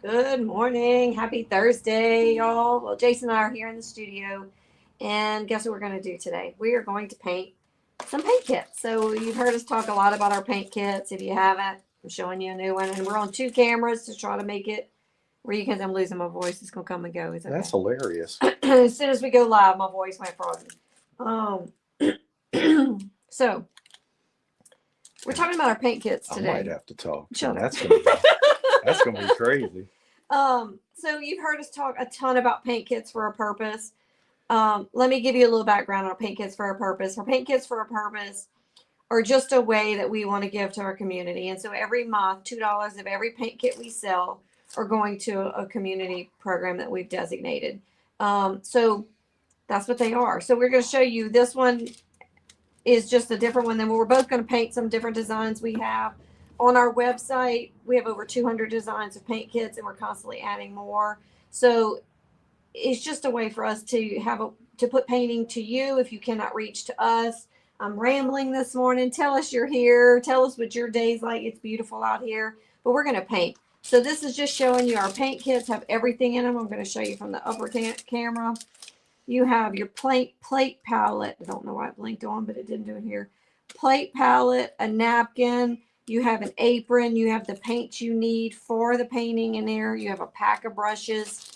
Good morning. Happy Thursday, y'all. Well, Jason and I are here in the studio, and guess what we're going to do today? We are going to paint some paint kits. So, you've heard us talk a lot about our paint kits. If you haven't, I'm showing you a new one, and we're on two cameras to try to make it where you can. I'm losing my voice. It's going to come and go. It's okay. That's hilarious. As soon as we go live, my voice went froggy. So, we're talking about our paint kits I today. might have to talk. Shut up. That's gonna be crazy. So you've heard us talk a ton about paint kits for a purpose. Let me give you a little background on paint kits for a purpose. Our paint kits for a purpose are just a way that we want to give to our community. And so every month, $2 of every paint kit we sell are going to a community program that we've designated. So that's what they are. So we're going to show you this one is just a different one. Then we're both going to paint some different designs we have on our website. We have over 200 designs of paint kits, and we're constantly adding more. So it's just a way for us to to put painting to you if you cannot reach to us. I'm rambling this morning. Tell us you're here. Tell us what your day's like. It's beautiful out here, but we're going to paint. So this is just showing you our paint kits have everything in them. I'm going to show you from the upper camera. You have your plate palette. I don't know why it blinked on, but it didn't do it here. Plate palette, a napkin. You have an apron. You have the paint you need for the painting in there. You have a pack of brushes.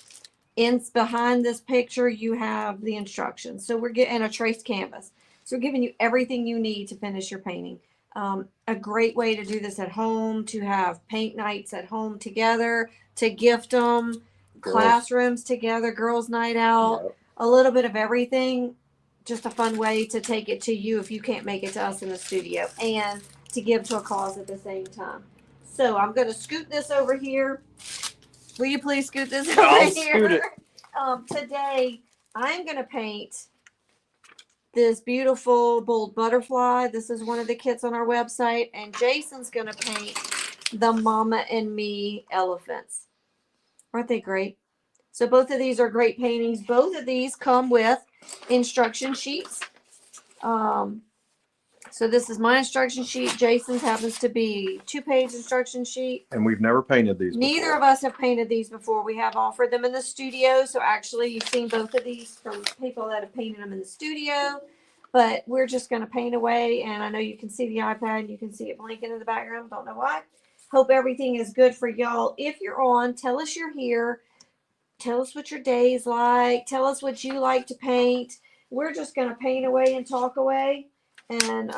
Behind this picture, you have the instructions. So we're getting a traced canvas. So we're giving you everything you need to finish your painting. A great way to do this at home, to have paint nights at home together, to gift them, classrooms together, girls' night out. Yep. A little bit of everything. Just a fun way to take it to you if you can't make it to us in the studio, and to give to a cause at the same time. So I'm going to scoot this over here. Will you please scoot this over I'll here? Scoot it. Today, I'm going to paint this beautiful bold butterfly. This is one of the kits on our website. And Jason's going to paint the Mama and Me elephants. Aren't they great? So both of these are great paintings. Both of these come with instruction sheets. So this is my instruction sheet. Jason's happens to be 2-page instruction sheet. And we've never painted these Neither before. of us have painted these before. We have offered them in the studio. So actually you've seen both of these from people that have painted them in the studio. But we're just going to paint away. And I know you can see the iPad. You can see it blinking in the background. Don't know why. Hope everything is good for y'all. If you're on, tell us you're here. Tell us what your day is like. Tell us what you like to paint. We're just going to paint away and talk away. And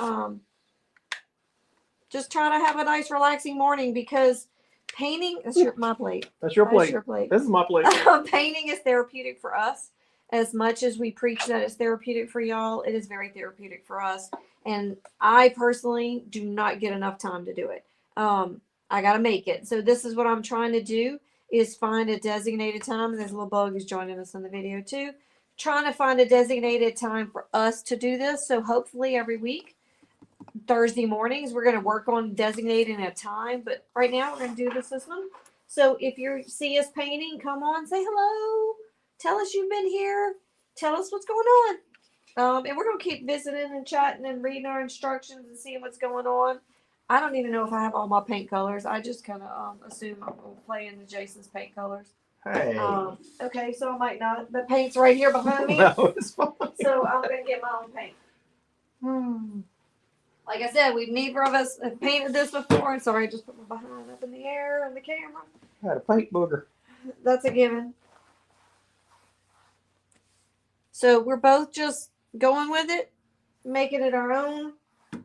just try to have a nice, relaxing morning, because painting, my plate. That's your plate. Your plate. This is my plate. Painting is therapeutic for us. As much as we preach that it's therapeutic for y'all, it is very therapeutic for us. And I personally do not get enough time to do it. I got to make it. So this is what I'm trying to do, is find a designated time. There's a little bug who's joining us in the video too. Trying to find a designated time for us to do this. So hopefully every week, Thursday mornings, we're going to work on designating a time. But right now we're going to do the system. So if you see us painting, come on, say hello. Tell us you've been here. Tell us what's going on. And we're going to keep visiting and chatting and reading our instructions and seeing what's going on. I don't even know if I have all my paint colors. I just kind of assume I'm going to play into Jason's paint colors. Hey. Okay, so I might not. The paint's right here behind me. No, it's fine. So I'm going to get my own paint. Like I said, neither of us have painted this before. And sorry, I just put my behind up in the air and the camera. I had a paint booger. That's a given. So we're both just going with it, making it our own. I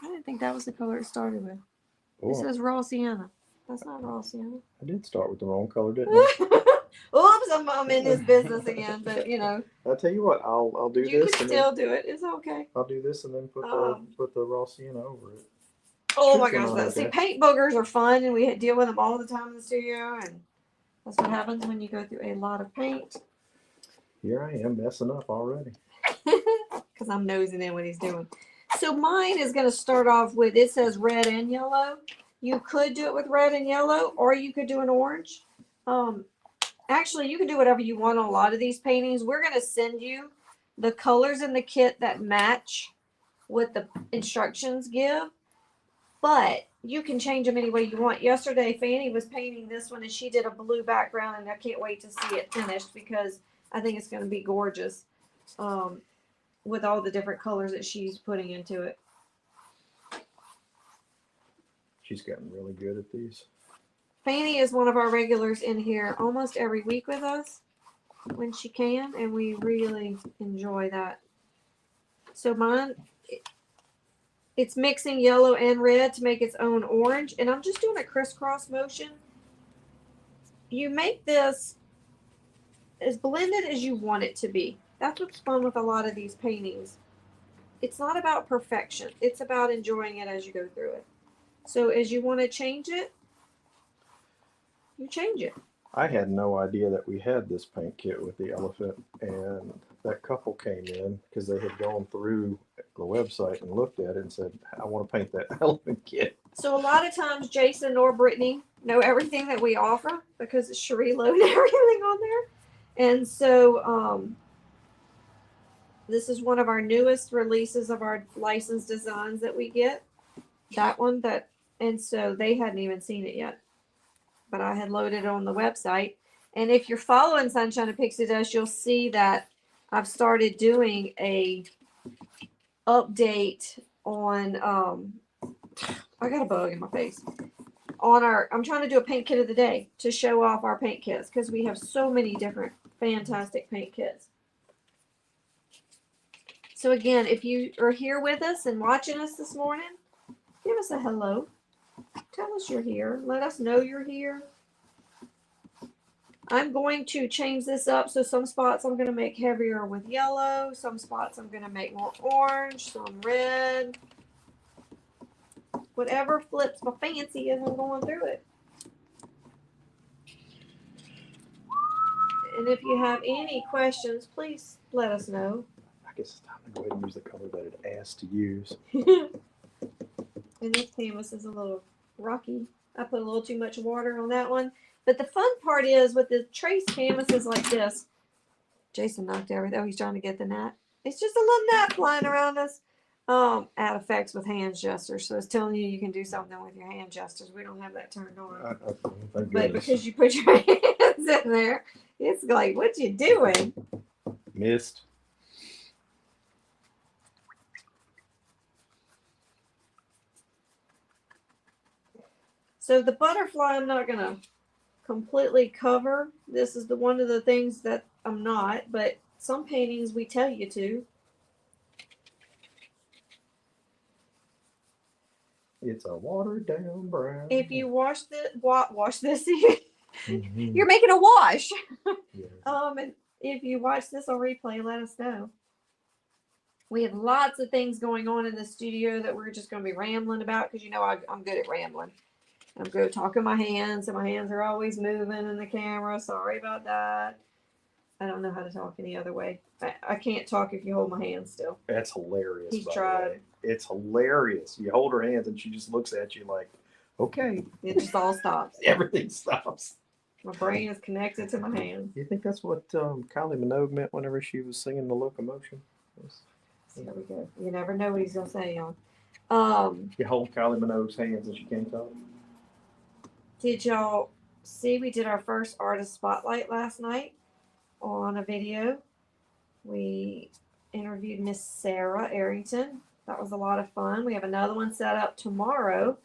didn't think that was the color it started with. Oh. It says raw sienna. That's not raw sienna. I did start with the wrong color, didn't I? Oops, I'm in this business again, but you know. I'll tell you what, I'll do you this. You can still do it. It's okay. I'll do this and then put the raw sienna over it. Oh my gosh! See, paint boogers are fun, and we deal with them all the time in the studio, and that's what happens when you go through a lot of paint. Here I am messing up already. Because I'm nosing in what he's doing. So mine is going to start off with, it says red and yellow. You could do it with red and yellow, or you could do an orange. Actually, you can do whatever you want on a lot of these paintings. We're going to send you the colors in the kit that match what the instructions give. But you can change them any way you want. Yesterday, Fanny was painting this one, and she did a blue background, and I can't wait to see it finished because I think it's going to be gorgeous with all the different colors that she's putting into it. She's gotten really good at these. Fanny is one of our regulars in here almost every week with us when she can, and we really enjoy that. So mine, it's mixing yellow and red to make its own orange, and I'm just doing a crisscross motion. You make this as blended as you want it to be. That's what's fun with a lot of these paintings. It's not about perfection. It's about enjoying it as you go through it. So as you want to change it, you change it. I had no idea that we had this paint kit with the elephant, and that couple came in because they had gone through the website and looked at it and said, I want to paint that elephant kit. So a lot of times Jason or Brittany know everything that we offer because it's Cherie loaded everything on there. And so this is one of our newest releases of our licensed designs that we get. That one and so they hadn't even seen it yet. But I had loaded it on the website. And if you're following Sunshine and Pixie Dust, you'll see that I've started doing a update on I got a bug in my face. I'm trying to do a paint kit of the day to show off our paint kits because we have so many different fantastic paint kits. So again, if you are here with us and watching us this morning, give us a hello. Tell us you're here. Let us know you're here. I'm going to change this up. So some spots I'm going to make heavier with yellow. Some spots I'm going to make more orange. Some red. Whatever flips my fancy as I'm going through it. And if you have any questions, please let us know. I guess it's time to go ahead and use the color that it asked to use. And this canvas is a little rocky. I put a little too much water on that one. But the fun part is with the trace canvases like this, Jason knocked everything. Oh, he's trying to get the gnat. It's just a little gnat flying around us. Add effects with hand gestures. So it's telling you can do something with your hand gestures. We don't have that turned on. But because you put your hands in there, it's like, what you doing? Missed. So the butterfly, I'm not going to completely cover. This is one of the things that I'm not, but some paintings we tell you to. It's a watered down brown. If you wash this, you're making a wash. Yeah. And if you watch this on replay, let us know. We have lots of things going on in the studio that we're just going to be rambling about because I'm good at rambling. I'm good at talking my hands, and my hands are always moving in the camera. Sorry about that. I don't know how to talk any other way. I can't talk if you hold my hand still. That's hilarious. He's tried. It's hilarious. You hold her hands and she just looks at you like, okay. It just all stops. Everything stops. My brain is connected to my hand. You think that's what Kylie Minogue meant whenever she was singing The Locomotion? There we go. You never know what he's going to say, y'all. You hold Kylie Minogue's hands and she can't talk. Did y'all see we did our first artist spotlight last night on a video? We interviewed Miss Sarah Arrington. That was a lot of fun. We have another one set up tomorrow.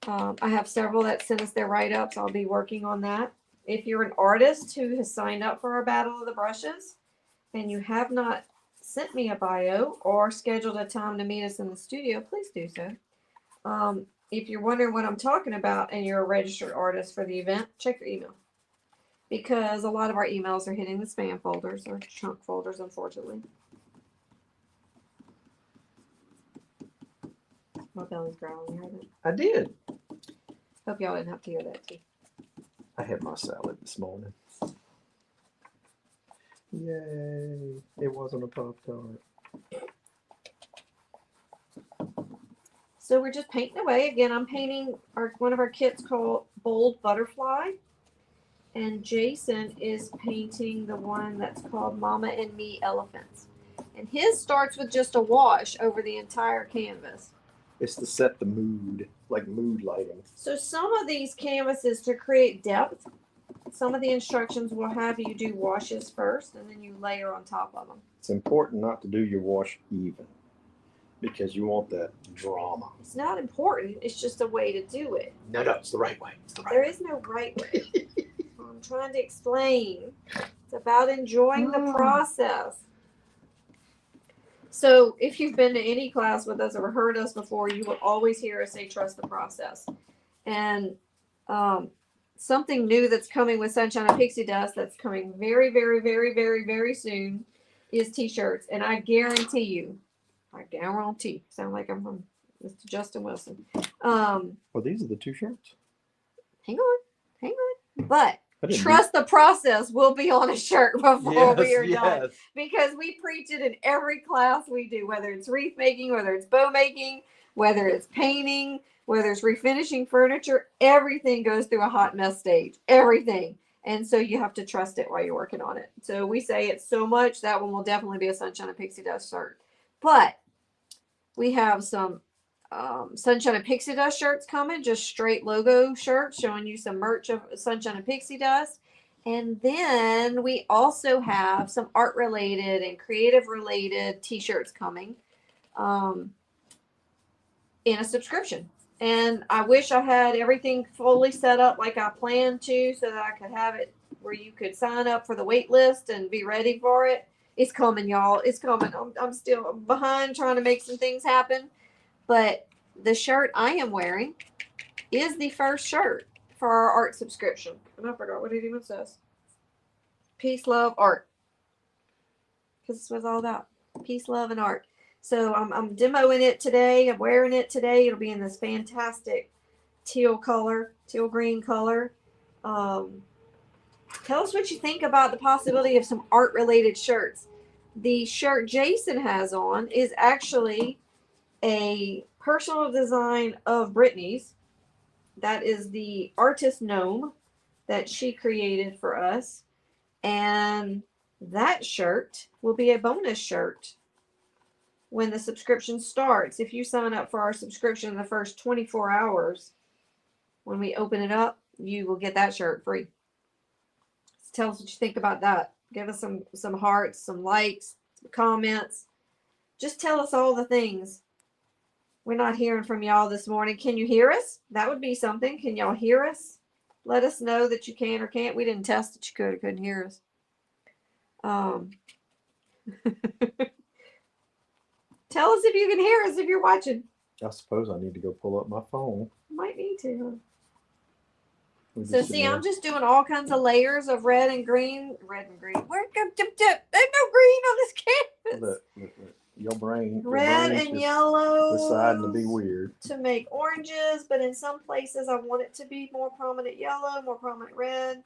I have several that sent us their write-ups. I'll be working on that. If you're an artist who has signed up for our Battle of the Brushes and you have not sent me a bio or scheduled a time to meet us in the studio, please do so. If you're wondering what I'm talking about and you're a registered artist for the event, check your email. Because a lot of our emails are hitting the spam folders or chunk folders, unfortunately. My belly's growling. You heard it? I did. Hope y'all didn't have to hear that too. I had my salad this morning. Yay. It wasn't a Pop-Tart. So we're just painting away. Again, I'm painting one of our kits called Bold Butterfly. And Jason is painting the one that's called Mama and Me Elephants. And his starts with just a wash over the entire canvas. It's to set the mood, like mood lighting. So some of these canvases to create depth, some of the instructions will have you do washes first and then you layer on top of them. It's important not to do your wash even because you want that drama. It's not important, it's just a way to do it. No, it's the right way. It's the right There way. is no right way. I'm trying to explain. It's about enjoying the process. So if you've been to any class with us or heard us before, you will always hear us say, trust the process. And something new that's coming with Sunshine and Pixie Dust that's coming very, very, very, very, very soon is t-shirts. And I guarantee, sound like I'm from Mr. Justin Wilson. Well, these are the 2 shirts. Hang on. But I didn't trust the process will be on a shirt before we are done. Yes. Because we preach it in every class we do, whether it's wreath making, whether it's bow making, whether it's painting, whether it's refinishing furniture, everything goes through a hot mess stage. Everything. And so you have to trust it while you're working on it. So we say it so much, that one will definitely be a Sunshine and Pixie Dust shirt. But we have some Sunshine and Pixie Dust shirts coming, just straight logo shirts showing you some merch of Sunshine and Pixie Dust. And then we also have some art related and creative related t-shirts coming in a subscription. And I wish I had everything fully set up like I planned to so that I could have it where you could sign up for the wait list and be ready for it. It's coming, y'all. It's coming. I'm still behind trying to make some things happen. But the shirt I am wearing is the first shirt for our art subscription. And I forgot what it even says. Peace, love, art. Because this was all about peace, love, and art. So I'm demoing it today. I'm wearing it today. It'll be in this fantastic teal green color. Tell us what you think about the possibility of some art-related shirts. The shirt Jason has on is actually a personal design of Brittany's. That is the artist gnome that she created for us. And that shirt will be a bonus shirt when the subscription starts. If you sign up for our subscription in the first 24 hours, when we open it up, you will get that shirt free. So tell us what you think about that. Give us some hearts, some likes, some comments. Just tell us all the things. We're not hearing from y'all this morning. Can you hear us? That would be something. Can y'all hear us? Let us know that you can or can't. We didn't test that you could or couldn't hear us. Tell us if you can hear us if you're watching. I suppose I need to go pull up my phone. Might need to. So see, I'm just doing all kinds of layers of red and green. Red and green. Where go tip tip? There's no green on this canvas. Look. Your brain. Red and yellow. Deciding to be weird. To make oranges, but in some places I want it to be more prominent yellow, more prominent red.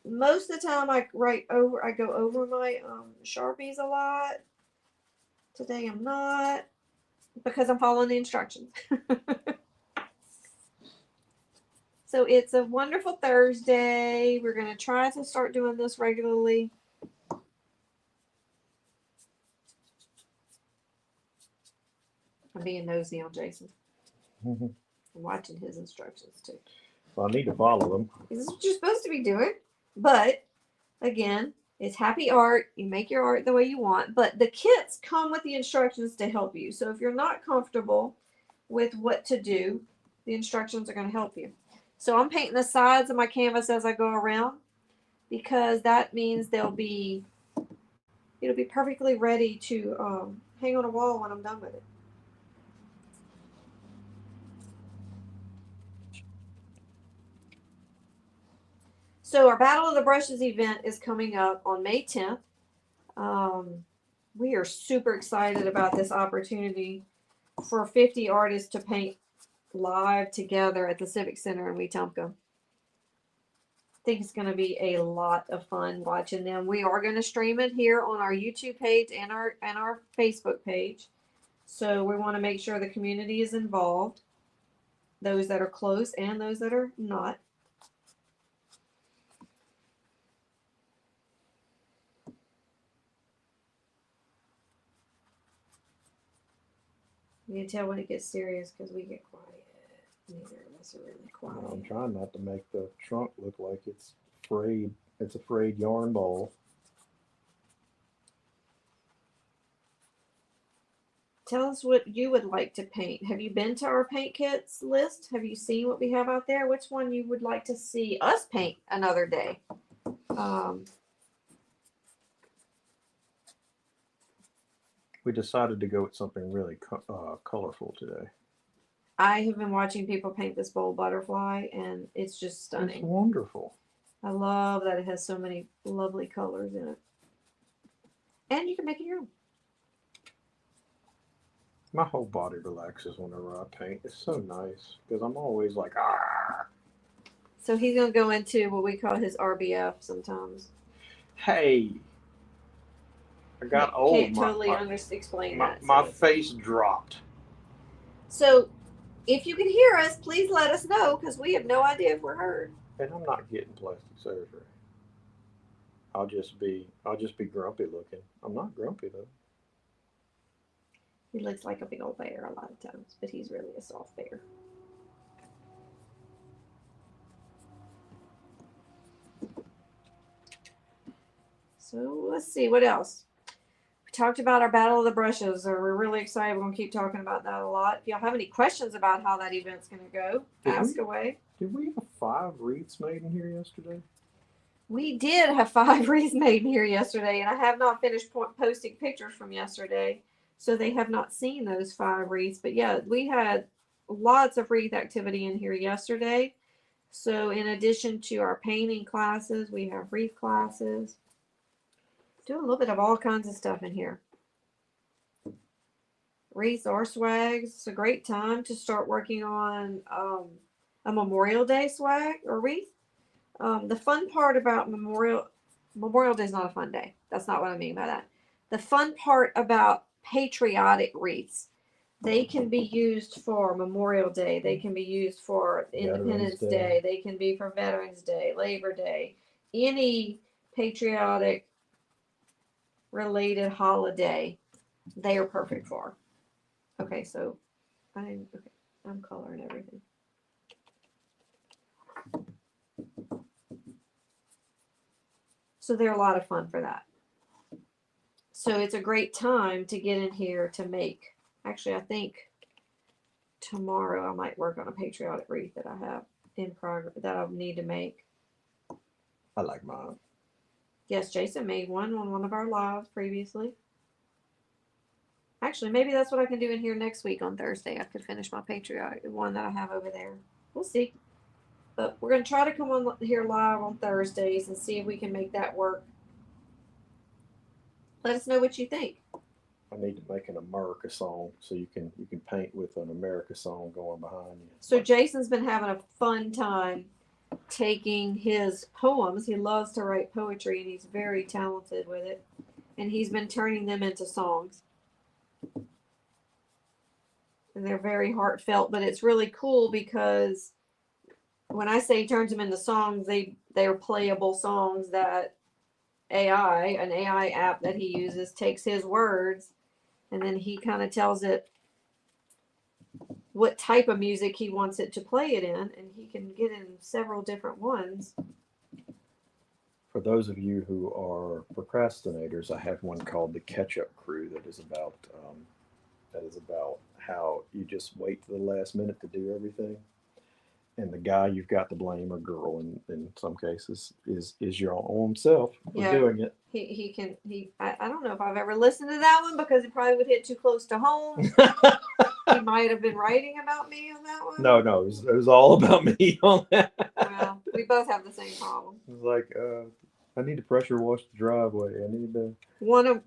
Most of the time I go over my Sharpies a lot. Today I'm not, because I'm following the instructions. So it's a wonderful Thursday. We're going to try to start doing this regularly. I'm being nosy on Jason. I'm watching his instructions too. Well, I need to follow them. This is what you're supposed to be doing. But again, it's happy art. You make your art the way you want. But the kits come with the instructions to help you. So if you're not comfortable with what to do, the instructions are going to help you. So I'm painting the sides of my canvas as I go around, because that means it'll be perfectly ready to hang on a wall when I'm done with it. So our Battle of the Brushes event is coming up on May 10th. We are super excited about this opportunity for 50 artists to paint live together at the Civic Center in Wetumpka. I think it's going to be a lot of fun watching them. We are going to stream it here on our YouTube page and our Facebook page. So we want to make sure the community is involved, those that are close and those that are not. You can tell when it gets serious because we get quiet. Neither of us are really quiet. I'm trying not to make the trunk look like it's frayed. It's a frayed yarn ball. Tell us what you would like to paint. Have you been to our paint kits list? Have you seen what we have out there? Which one you would like to see us paint another day? We decided to go with something really colorful today. I have been watching people paint this bold butterfly, and it's just stunning. It's wonderful. I love that it has so many lovely colors in it. And you can make it your own. My whole body relaxes whenever I paint. It's so nice because I'm always like, ah. So he's going to go into what we call his RBF sometimes. Hey, I got old. Can't totally explain that. My face dropped. So if you can hear us, please let us know because we have no idea if we're heard. And I'm not getting plastic surgery. I'll just be grumpy looking. I'm not grumpy though. He looks like a big old bear a lot of times, but he's really a soft bear. So let's see, what else? We talked about our Battle of the Brushes. We're really excited. We're going to keep talking about that a lot. If y'all have any questions about how that event's going to go, ask away. Did we have 5 wreaths made in here yesterday? We did have 5 wreaths made in here yesterday, and I have not finished posting pictures from yesterday, so they have not seen those 5 wreaths. But yeah, we had lots of wreath activity in here yesterday. So in addition to our painting classes, we have wreath classes. Do a little bit of all kinds of stuff in here. Wreaths or swags. It's a great time to start working on a Memorial Day swag or wreath. The fun part about Memorial Day is not a fun day. That's not what I mean by that. The fun part about patriotic wreaths, they can be used for Memorial Day. They can be used for Independence Day. They can be for Veterans Day, Labor Day, any patriotic related holiday. They are perfect for. Okay, so I'm coloring everything. So they're a lot of fun for that. So it's a great time to get in here to make. Actually, I think tomorrow I might work on a patriotic wreath that I have in progress that I need to make. I like mine. Yes, Jason made one on one of our lives previously. Actually, maybe that's what I can do in here next week on Thursday. I could finish my patriotic one that I have over there. We'll see. But we're going to try to come on here live on Thursdays and see if we can make that work. Let us know what you think. I need to make an America song so you can paint with an America song going behind you. So Jason's been having a fun time taking his poems. He loves to write poetry and he's very talented with it. And he's been turning them into songs. And they're very heartfelt, but it's really cool because when I say he turns them into songs, they're playable songs that an AI app that he uses takes his words and then he kind of tells it what type of music he wants it to play it in, and he can get in several different ones. For those of you who are procrastinators, I have one called the Catch-Up Crew that is about how you just wait to the last minute to do everything. And the guy you've got to blame, or girl in some cases, is your own self for doing it. I don't know if I've ever listened to that one because it probably would hit too close to home. He might have been writing about me on that one. No, it was all about me on that. Well, we both have the same problem. It was like, I need to pressure wash the driveway. I need to. One of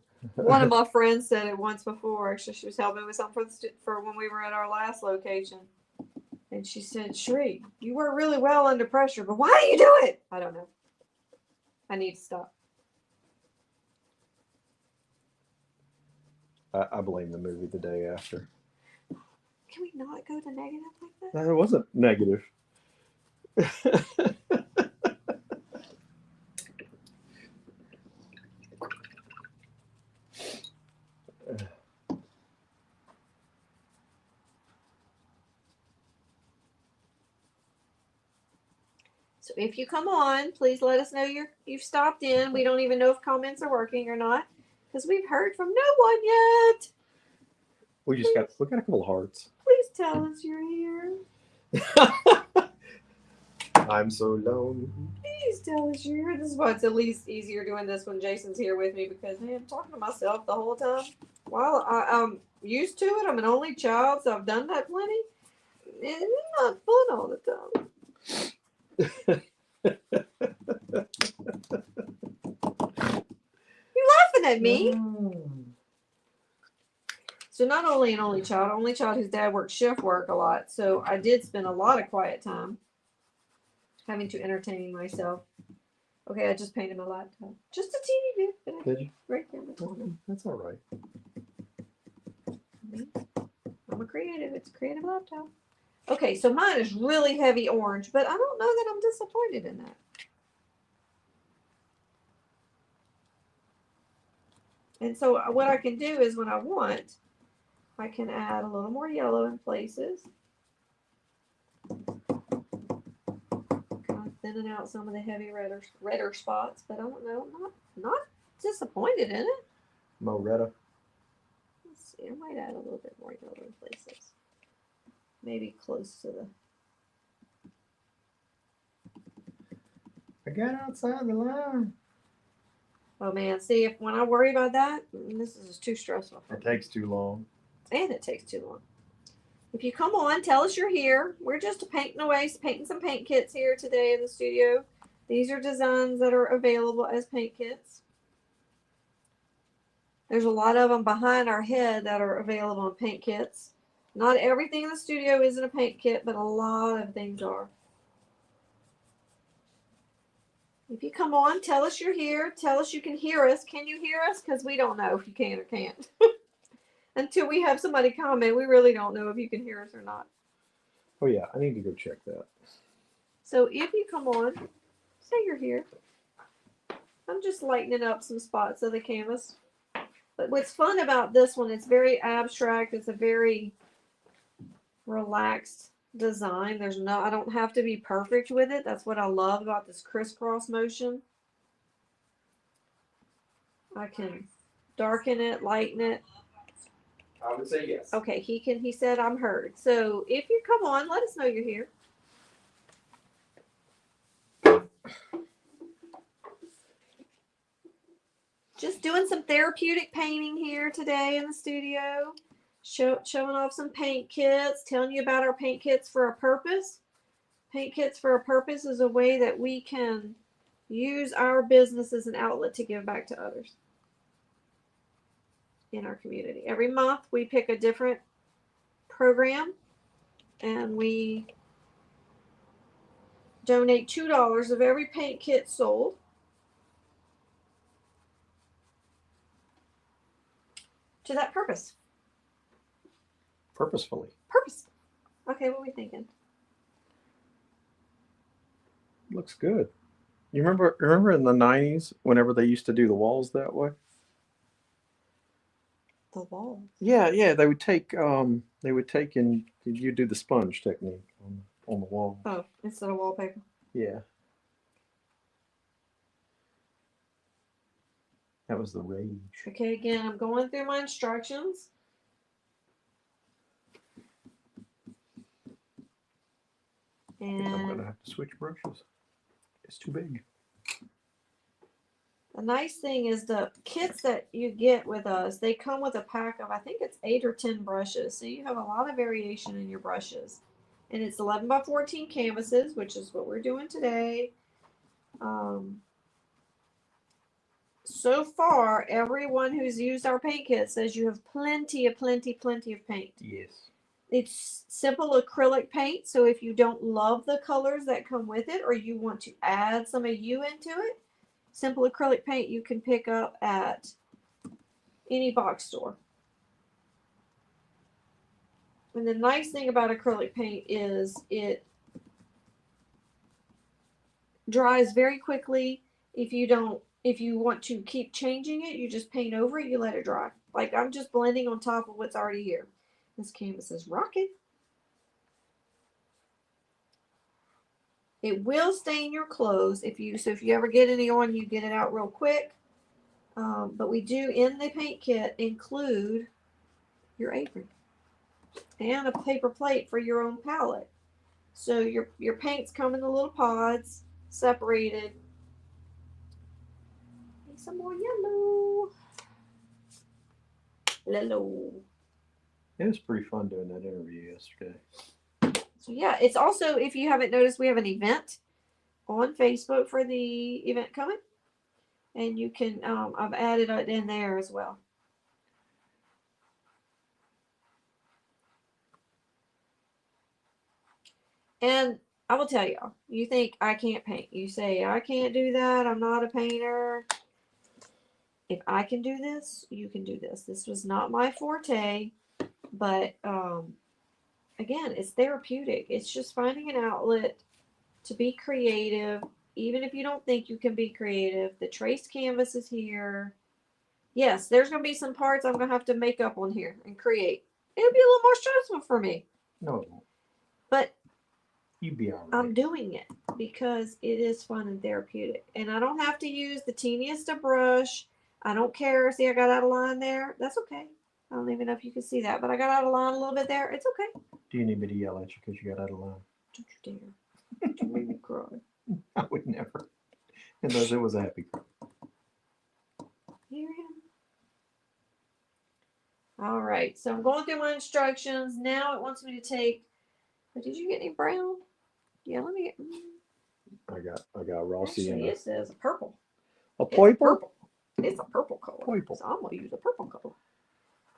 my friends said it once before. Actually, she was helping with something for when we were at our last location. And she said, Sheree, you work really well under pressure, but why do you do it? I don't know. I need to stop. I blame the movie The Day After. Can we not go to negative like that? That wasn't negative. So if you come on, please let us know you've stopped in. We don't even know if comments are working or not because we've heard from no one yet. We got a couple of hearts. Please tell us you're here. I'm so lonely. Please tell us you're here. This is why it's at least easier doing this when Jason's here with me because man, I'm talking to myself the whole time. Well, I'm used to it. I'm an only child, so I've done that plenty. It's not fun all the time. You're laughing at me. So not only an only child whose dad worked shift work a lot. So I did spend a lot of quiet time having to entertain myself. Okay, I just painted my laptop. Just a teeny bit. Did you? Right there in the corner. That's all right. I'm a creative. It's a creative laptop. Okay, so mine is really heavy orange, but I don't know that I'm disappointed in that. And so what I can do is when I want, I can add a little more yellow in places. Kind of thinning out some of the heavy redder spots, but I don't know, not disappointed in it. Moretta. Let's see, I might add a little bit more yellow in places. Maybe close to the. I got outside the line. Oh man, see if when I worry about that, this is too stressful. It takes too long. And it takes too long. If you come on, tell us you're here. We're just painting away, painting some paint kits here today in the studio. These are designs that are available as paint kits. There's a lot of them behind our head that are available in paint kits. Not everything in the studio isn't a paint kit, but a lot of things are. If you come on, tell us you're here. Tell us you can hear us. Can you hear us? Because we don't know if you can or can't. Until we have somebody comment, we really don't know if you can hear us or not. Oh yeah, I need to go check that. So if you come on, say you're here. I'm just lightening up some spots of the canvas. But what's fun about this one, it's very abstract. It's a very relaxed design. I don't have to be perfect with it. That's what I love about this crisscross motion. I can darken it, lighten it. I would say yes. Okay, he said I'm heard. So if you come on, let us know you're here. Just doing some therapeutic painting here today in the studio. Showing off some paint kits, telling you about our paint kits for a purpose. Paint kits for a purpose is a way that we can use our business as an outlet to give back to others in our community. Every month we pick a different program and we donate $2 of every paint kit sold to that purpose. Purposefully. Purpose. Okay, what are we thinking? Looks good. You remember in the 90s whenever they used to do the walls that way? The wall. Yeah, they would take and you do the sponge technique on the wall. Oh, instead of wallpaper. Yeah. That was the rage. Okay, again, I'm going through my instructions. I think I'm And gonna have to switch brushes. It's too big. the nice thing is the kits that you get with us, they come with a pack of, I think it's 8 or 10 brushes. So you have a lot of variation in your brushes. And it's 11 by 14 canvases, which is what we're doing today. So far, everyone who's used our paint kit says you have plenty of paint. Yes. It's simple acrylic paint, so if you don't love the colors that come with it or you want to add some of you into it, simple acrylic paint you can pick up at any box store. And the nice thing about acrylic paint is it dries very quickly. If you want to keep changing it, you just paint over it, you let it dry. Like I'm just blending on top of what's already here. This canvas is rocking. It will stain your clothes if you ever get any on you, get it out real quick. But we do in the paint kit include your apron and a paper plate for your own palette. So your paints come in the little pods, separated. Need some more yellow. Yellow. It was pretty fun doing that interview yesterday. So yeah, it's also, if you haven't noticed, we have an event on Facebook for the event coming, and you can I've added it in there as well. And I will tell y'all, you think I can't paint. You say, I can't do that. I'm not a painter. If I can do this, you can do this. This was not my forte, but again, it's therapeutic. It's just finding an outlet to be creative. Even if you don't think you can be creative, the traced canvas is here. Yes, there's going to be some parts I'm going to have to make up on here and create. It'll be a little more stressful for me. No, it won't. But You'd be all right. I'm doing it because it is fun and therapeutic. And I don't have to use the teeniest of brush. I don't care. See, I got out of line there. That's okay. I don't even know if you can see that, but I got out of line a little bit there. It's okay. Do you need me to yell at you because you got out of line? Don't you dare. Don't make me cry. I would never. Unless it was a happy cry. Hear him? All right. So I'm going through my instructions. Now it wants me to take. But did you get any brown? Yeah, let me get. I got Rossi Actually, it says purple. a It's purple. purple. It's a purple color. Purple. So I'm gonna use a purple color.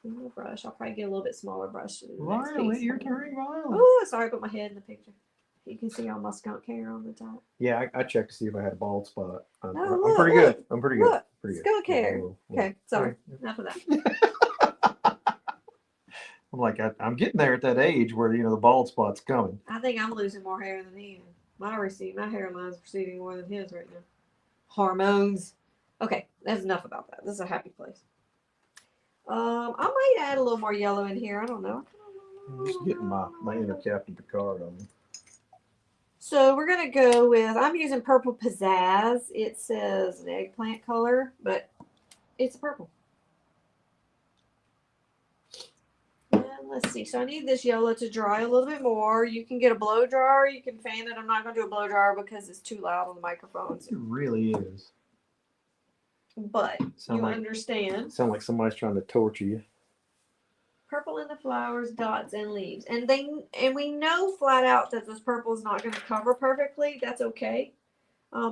A brush. I'll probably get a little bit smaller brush. Violet, you're turning violet. Oh, sorry, I put my head in the picture. You can see all my skunk hair on the top. Yeah, I checked to see if I had a bald spot. I'm look, pretty good. I'm pretty good. Look, Pretty good. skunk hair. Yeah. Okay, sorry. Enough of that. I'm like, I'm getting there at that age where, the bald spot's coming. I think I'm losing more hair than he is. My hairline's receding more than his right now. Hormones. Okay, that's enough about that. This is a happy place. I might add a little more yellow in here. I don't know. I'm just getting my inner Captain Picard on me. So we're going to go with, I'm using purple pizzazz. It says an eggplant color, but it's purple. And let's see. So I need this yellow to dry a little bit more. You can get a blow dryer. You can fan it. I'm not going to do a blow dryer because it's too loud on the microphones. It really is. But you understand. Sound like somebody's trying to torture you. Purple in the flowers, dots, and leaves. And we know flat out that this purple is not going to cover perfectly. That's okay.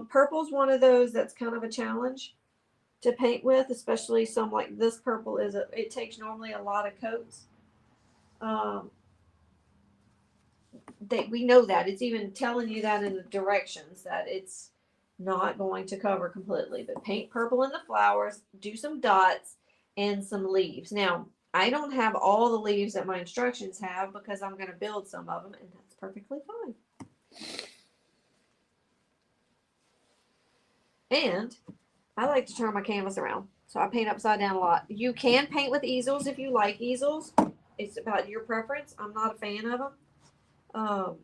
Purple's one of those that's kind of a challenge to paint with, especially some like this purple is. It takes normally a lot of coats. We know that. It's even telling you that in the directions that it's not going to cover completely. But paint purple in the flowers, do some dots, and some leaves. Now, I don't have all the leaves that my instructions have because I'm going to build some of them, and that's perfectly fine. And I like to turn my canvas around, so I paint upside down a lot. You can paint with easels if you like easels. It's about your preference. I'm not a fan of them.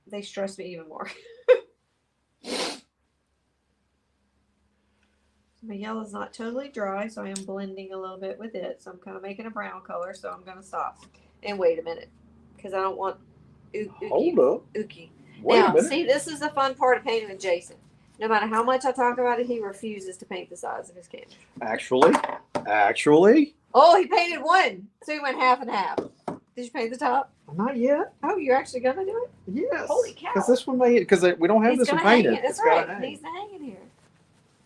They stress me even more. My yellow is not totally dry, so I am blending a little bit with it. So I'm kind of making a brown color, so I'm going to stop. And wait a minute, because I don't want Hold up. ooky. Wait now, a minute. see, this is the fun part of painting with Jason. No matter how much I talk about it, he refuses to paint the sides of his canvas. Actually. Oh, he painted one. So he went half and half. Did you paint the top? Not yet. Oh, you're actually going to do it? Yes. Holy cow. Because this one because we don't have this one painted. That's right. It needs to hang in here.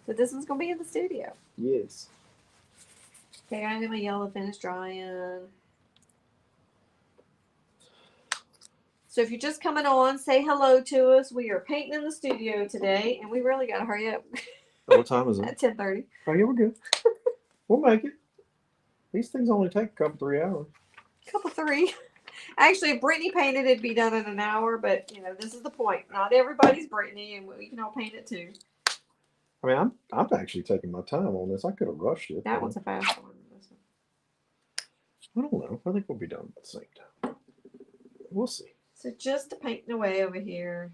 So this one's going to be in the studio. Yes. Okay, I got my yellow finish drying. So if you're just coming on, say hello to us. We are painting in the studio today, and we really got to hurry up. What time is it? At 10:30. Oh, yeah, we're good. We'll make it. These things only take a couple, 3 hours. Couple 3. Actually, if Brittany painted, it'd be done in an hour, but, this is the point. Not everybody's Brittany, and we can all paint it, too. I mean, I'm actually taking my time on this. I could have rushed it. That one's a fast one. I don't know. I think we'll be done at the same time. We'll see. So just painting away over here.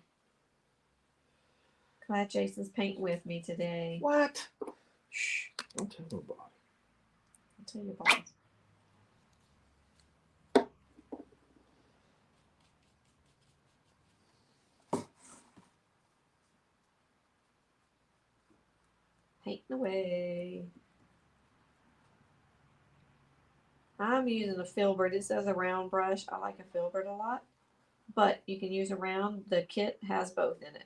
Glad Jason's painting with me today. What? Shh, don't tell nobody. I'll tell you, boss. Painting away. I'm using a filbert. It says a round brush. I like a filbert a lot, but you can use a round. The kit has both in it.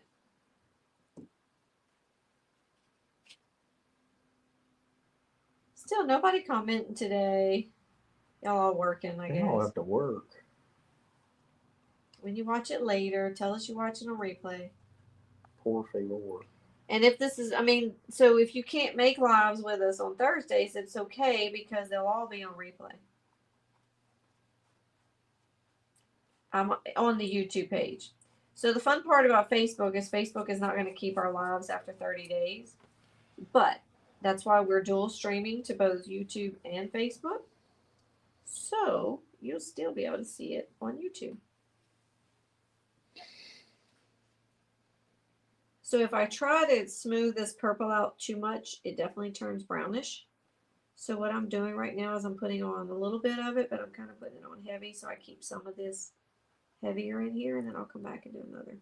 Still, nobody commenting today. Y'all all working, I They guess. don't have to work. When you watch it later, tell us you watch it on replay. Poor Lord. And if this is, I mean, so if you can't make lives with us on Thursdays, it's okay because they'll all be on replay. I'm on the YouTube page. So the fun part about Facebook is not going to keep our lives after 30 days. But that's why we're dual streaming to both YouTube and Facebook. So you'll still be able to see it on YouTube. So if I try to smooth this purple out too much, it definitely turns brownish. So what I'm doing right now is I'm putting on a little bit of it, but I'm kind of putting it on heavy so I keep some of this heavier in here, and then I'll come back and do another.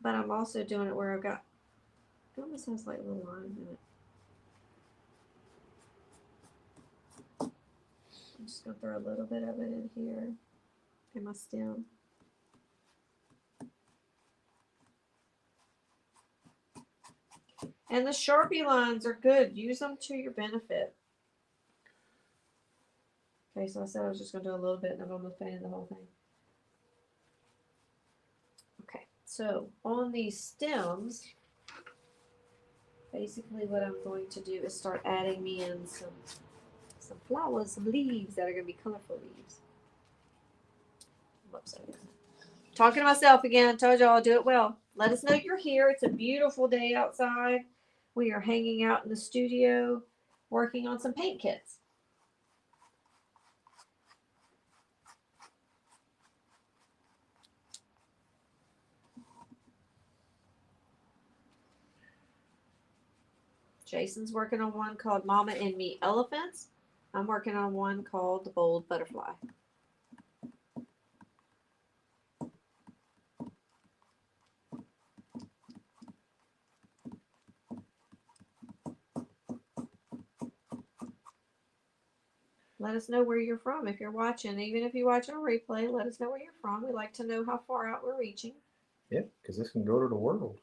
But I'm also doing it where I've got, it almost has like little lines in it. I'm just going to throw a little bit of it in here in my stem. And the Sharpie lines are good. Use them to your benefit. Okay, so I said I was just going to do a little bit and I'm almost painting the whole thing. Okay, so on these stems, basically what I'm going to do is start adding me in some flowers, some leaves that are going to be colorful leaves. I'm upside down. Talking to myself again. Told y'all I'll do it well. Let us know you're here. It's a beautiful day outside. We are hanging out in the studio working on some paint kits. Jason's working on one called Mama and Me Elephants. I'm working on one called The Bold Butterfly. Let us know where you're from if you're watching. Even if you watch on replay, let us know where you're from. We like to know how far out we're reaching. Yeah, because this can go to the world.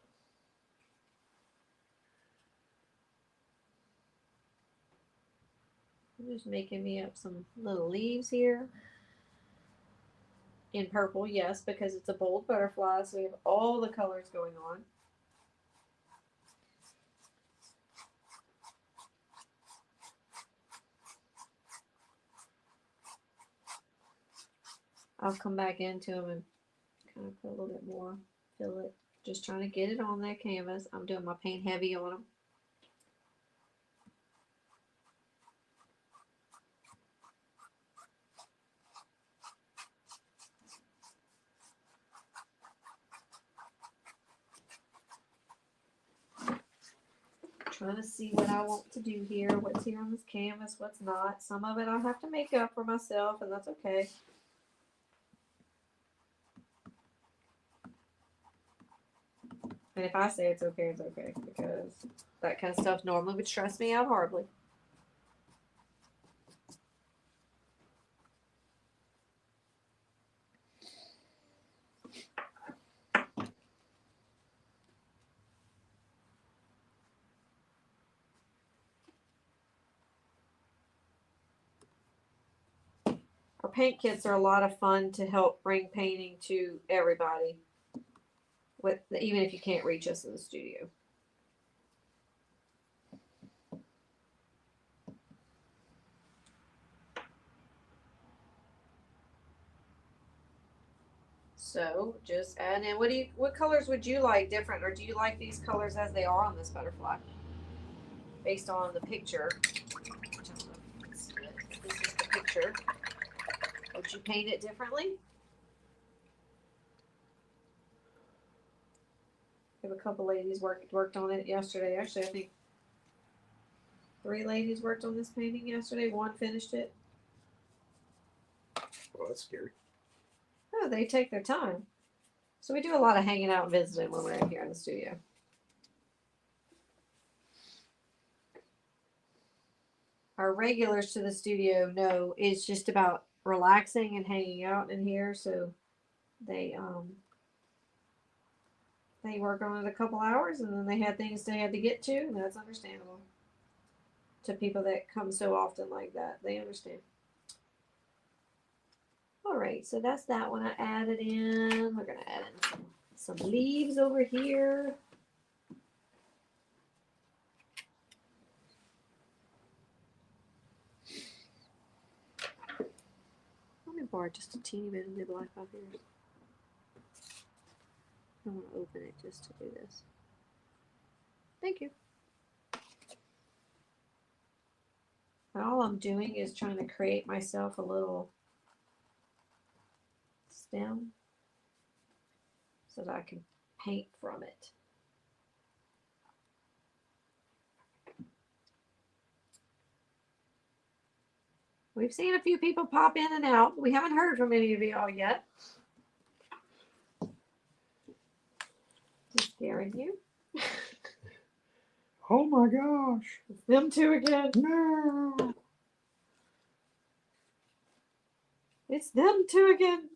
I'm just making me up some little leaves here. In purple, yes, because it's a bold butterfly, so we have all the colors going on. I'll come back into them and kind of put a little bit more, fill it. Just trying to get it on that canvas. I'm doing my paint heavy on them. Trying to see what I want to do here, what's here on this canvas, what's not. Some of it I'll have to make up for myself, and that's okay. And if I say it's okay, because that kind of stuff normally would stress me out horribly. Our paint kits are a lot of fun to help bring painting to everybody, even if you can't reach us in the studio. So just add in. What colors would you like different, or do you like these colors as they are on this butterfly, based on the picture? Which I don't know if this is the picture. Would you paint it differently? We have a couple ladies worked on it yesterday. Actually, I think 3 ladies worked on this painting yesterday. 1 finished it. Well, that's scary. Oh, they take their time. So we do a lot of hanging out and visiting when we're in here in the studio. Our regulars to the studio know it's just about relaxing and hanging out in here, so they work on it a couple hours and then they had things they had to get to, and that's understandable. To people that come so often like that, they understand. All right, so that's that one I added in. We're gonna add in some leaves over here. Let me borrow just a teeny bit of the black off here. I want to open it just to do this. Thank you. And all I'm doing is trying to create myself a little stem so that I can paint from it. We've seen a few people pop in and out. We haven't heard from any of y'all yet. Just scaring you. Oh my gosh. It's them two again. No. It's them two again.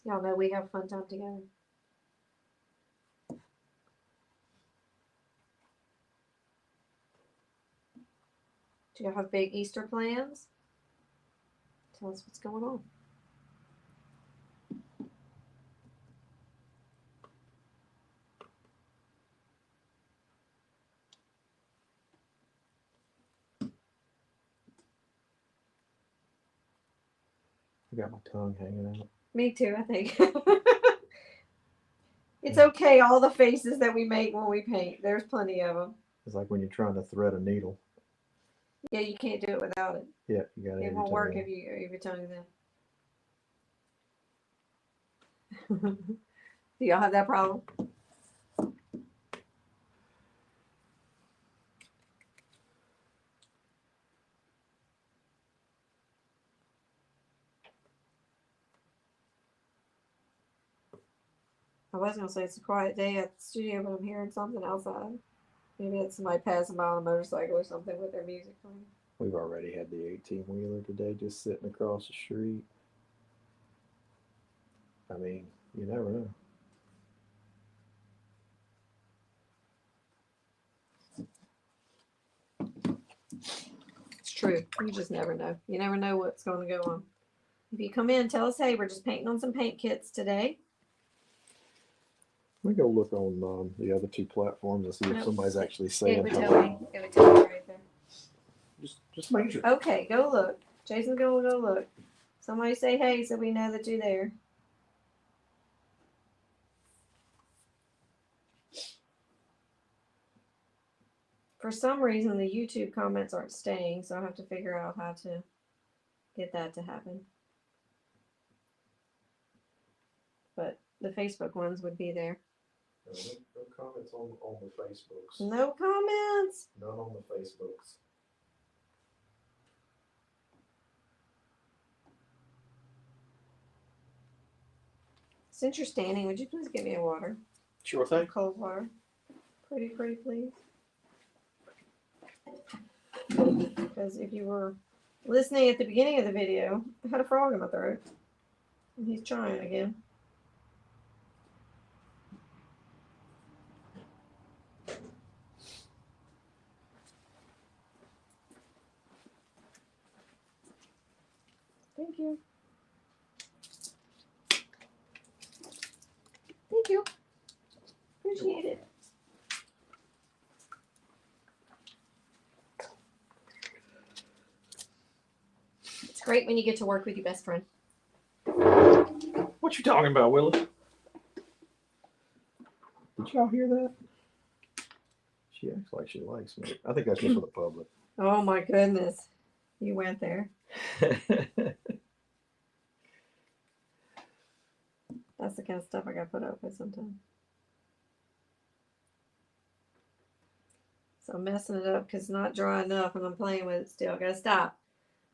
Y'all know we have fun time together. Do y'all have big Easter plans? Tell us what's going on. I got my tongue hanging out. Me too, I think. It's okay, all the faces that we make when we paint. There's plenty of them. It's like when you're trying to thread a needle. Yeah, you can't do it without it. Yeah, you got to. It won't work if your tongue's in. Do y'all have that problem? I was gonna say it's a quiet day at the studio, but I'm hearing something outside. Maybe it's somebody passing by on a motorcycle or something with their music playing. We've already had the 18-wheeler today just sitting across the street. I mean, you never know. It's true. You just never know. You never know what's going to go on. If you come in, tell us, hey, we're just painting on some paint kits today. Let me go look on the other 2 platforms and see if somebody's actually saying It would tell me right there. Just make sure. Okay, go look. Jason's going to go look. Somebody say hey so we know that you're there. For some reason, the YouTube comments aren't staying, so I have to figure out how to get that to happen. But the Facebook ones would be there. No comments on the Facebooks. No comments. None on the Facebooks. Since you're standing, would you please give me a water? Sure thing. Cold water. Pretty, please. Because if you were listening at the beginning of the video, I had a frog in my throat. And he's trying again. Thank you. Thank you. Appreciate it. It's great when you get to work with your best friend. What you talking about, Willis? Did y'all hear that? She acts like she likes me. I think that's just for the public. Oh my goodness. You went there. That's the kind of stuff I gotta put up with sometimes. So I'm messing it up because it's not dry enough and I'm playing with it still. Gotta stop.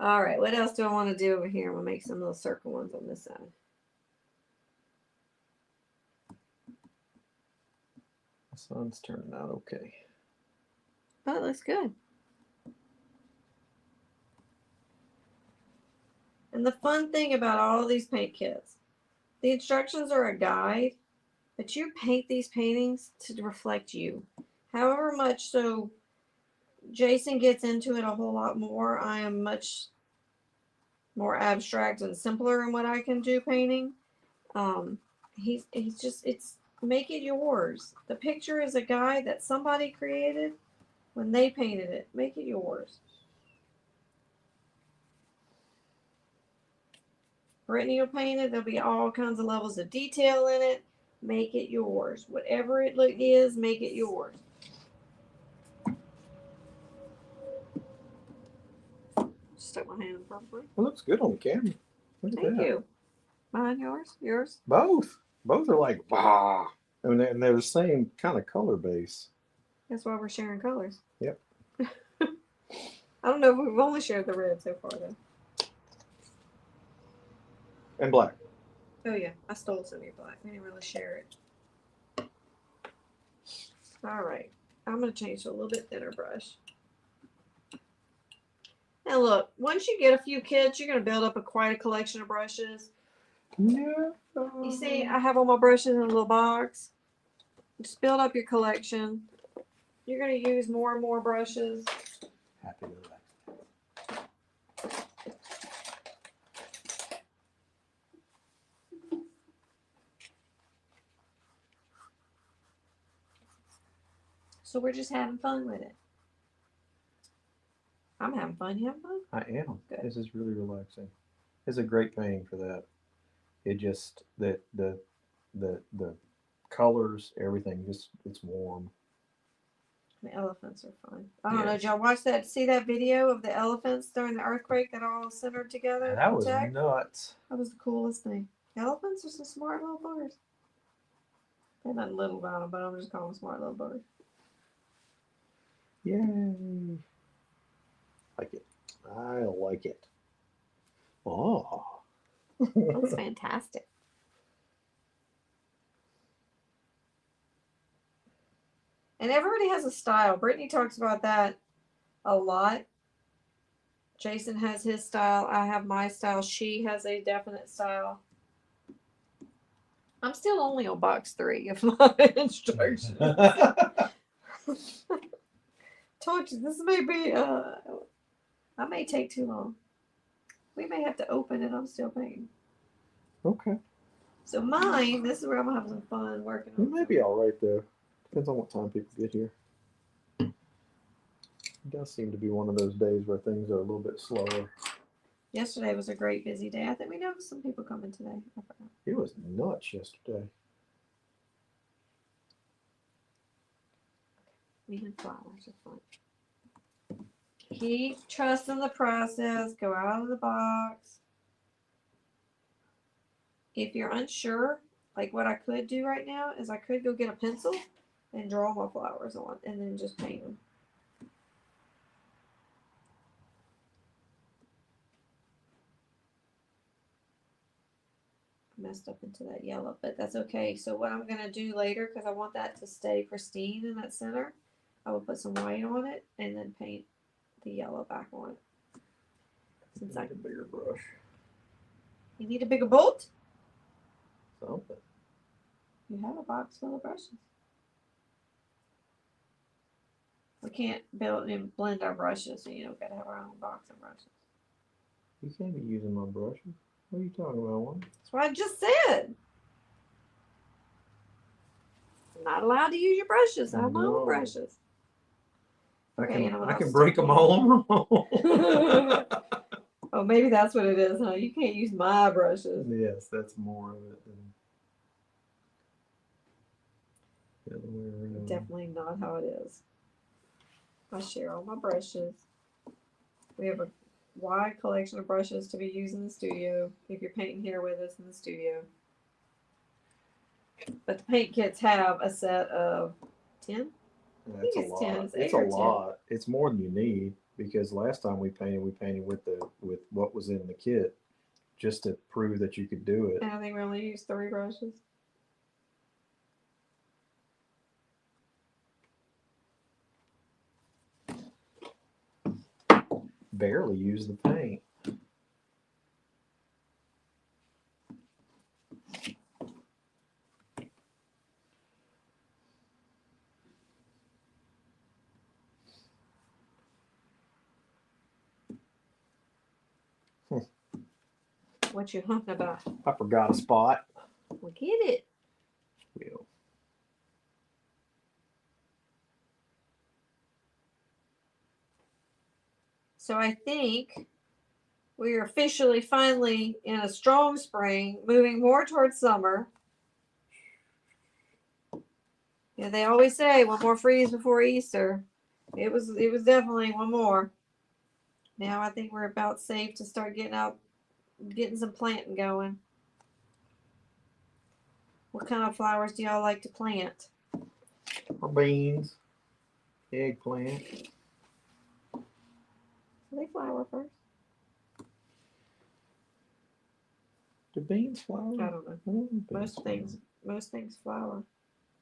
All right, what else do I want to do over here? I'm gonna make some little circle ones on this side. The sun's turning out okay. Oh, it looks good. And the fun thing about all these paint kits, the instructions are a guide, but you paint these paintings to reflect you. However much so Jason gets into it a whole lot more, I am much more abstract and simpler in what I can do painting. He's just, it's, make it yours. The picture is a guide that somebody created when they painted it. Make it yours. Brittany will paint it. There'll be all kinds of levels of detail in it. Make it yours. Whatever it is, make it yours. Stuck my hand probably. It looks good on the camera. Look at Thank that. you. Mine, yours, yours. Both. Both are like, wow. And they're the same kind of color base. That's why we're sharing colors. Yep. I don't know if we've only shared the red so far though. And black. Oh yeah, I stole some of your black. We didn't really share it. All right, I'm gonna change to a little bit thinner brush. Now look, once you get a few kits, you're gonna build up quite a collection of brushes. Yeah. You see, I have all my brushes in a little box. Just build up your collection. You're gonna use more and more brushes. Happy to relax. So we're just having fun with it. I'm having fun. You having fun? I am. Good. This is really relaxing. It's a great painting for that. It just the colors, everything, just it's warm. The elephants are fun. I don't know. Yes. Did y'all watch that? See that video of the elephants during the earthquake that all centered together? That was intact? nuts. That was the coolest thing. Elephants are some smart little buggers. They're not little about them, but I'm just calling them smart little buggers. Yay. Like it. I like it. Oh. That's fantastic. And everybody has a style. Brittany talks about that a lot. Jason has his style. I have my style. She has a definite style. I'm still only on box 3 of my instructions. Told you, this may be, I may take too long. We may have to open it. I'm still painting. Okay. So mine, this is where I'm going to have some fun working on. It may be all right though. Depends on what time people get here. It does seem to be one of those days where things are a little bit slower. Yesterday was a great busy day. I think we know some people coming today. I forgot. It was nuts yesterday. Even flowers are fun. Keep trusting the process. Go out of the box. If you're unsure, like what I could do right now is I could go get a pencil and draw my flowers on and then just paint them. Messed up into that yellow, but that's okay. So what I'm going to do later, because I want that to stay pristine in that center, I will put some white on it and then paint the yellow back on it. Since I need a bigger brush. You need a bigger bolt? Something. You have a box full of brushes. We can't build and blend our brushes, so you know, gotta have our own box of brushes. You can't be using my brushes. What are you talking about, one? That's what I just said. I'm not allowed to use your brushes. I have my own brushes. I Okay, can break them all on. Oh, maybe that's what it is, huh? You can't use my brushes. Yes, that's more of it than the other way around. Definitely not how it is. I share all my brushes. We have a wide collection of brushes to be used in the studio if you're painting here with us in the studio. But the paint kits have a set of 10. That's a it's lot. 10. It's It's 8 a or 10. lot. It's more than you need because last time we painted with what was in the kit just to prove that you could do it. And I think we only used 3 brushes. Barely use the paint. What you hunting about? I forgot a spot. Well, get it. Will. So I think we are officially finally in a strong spring, moving more towards summer. Yeah, they always say one more freeze before Easter. It was definitely one more. Now I think we're about safe to start getting some planting going. What kind of flowers do y'all like to plant? Or beans, eggplant. Do they flower first? Do beans flower? I don't know. Most things flower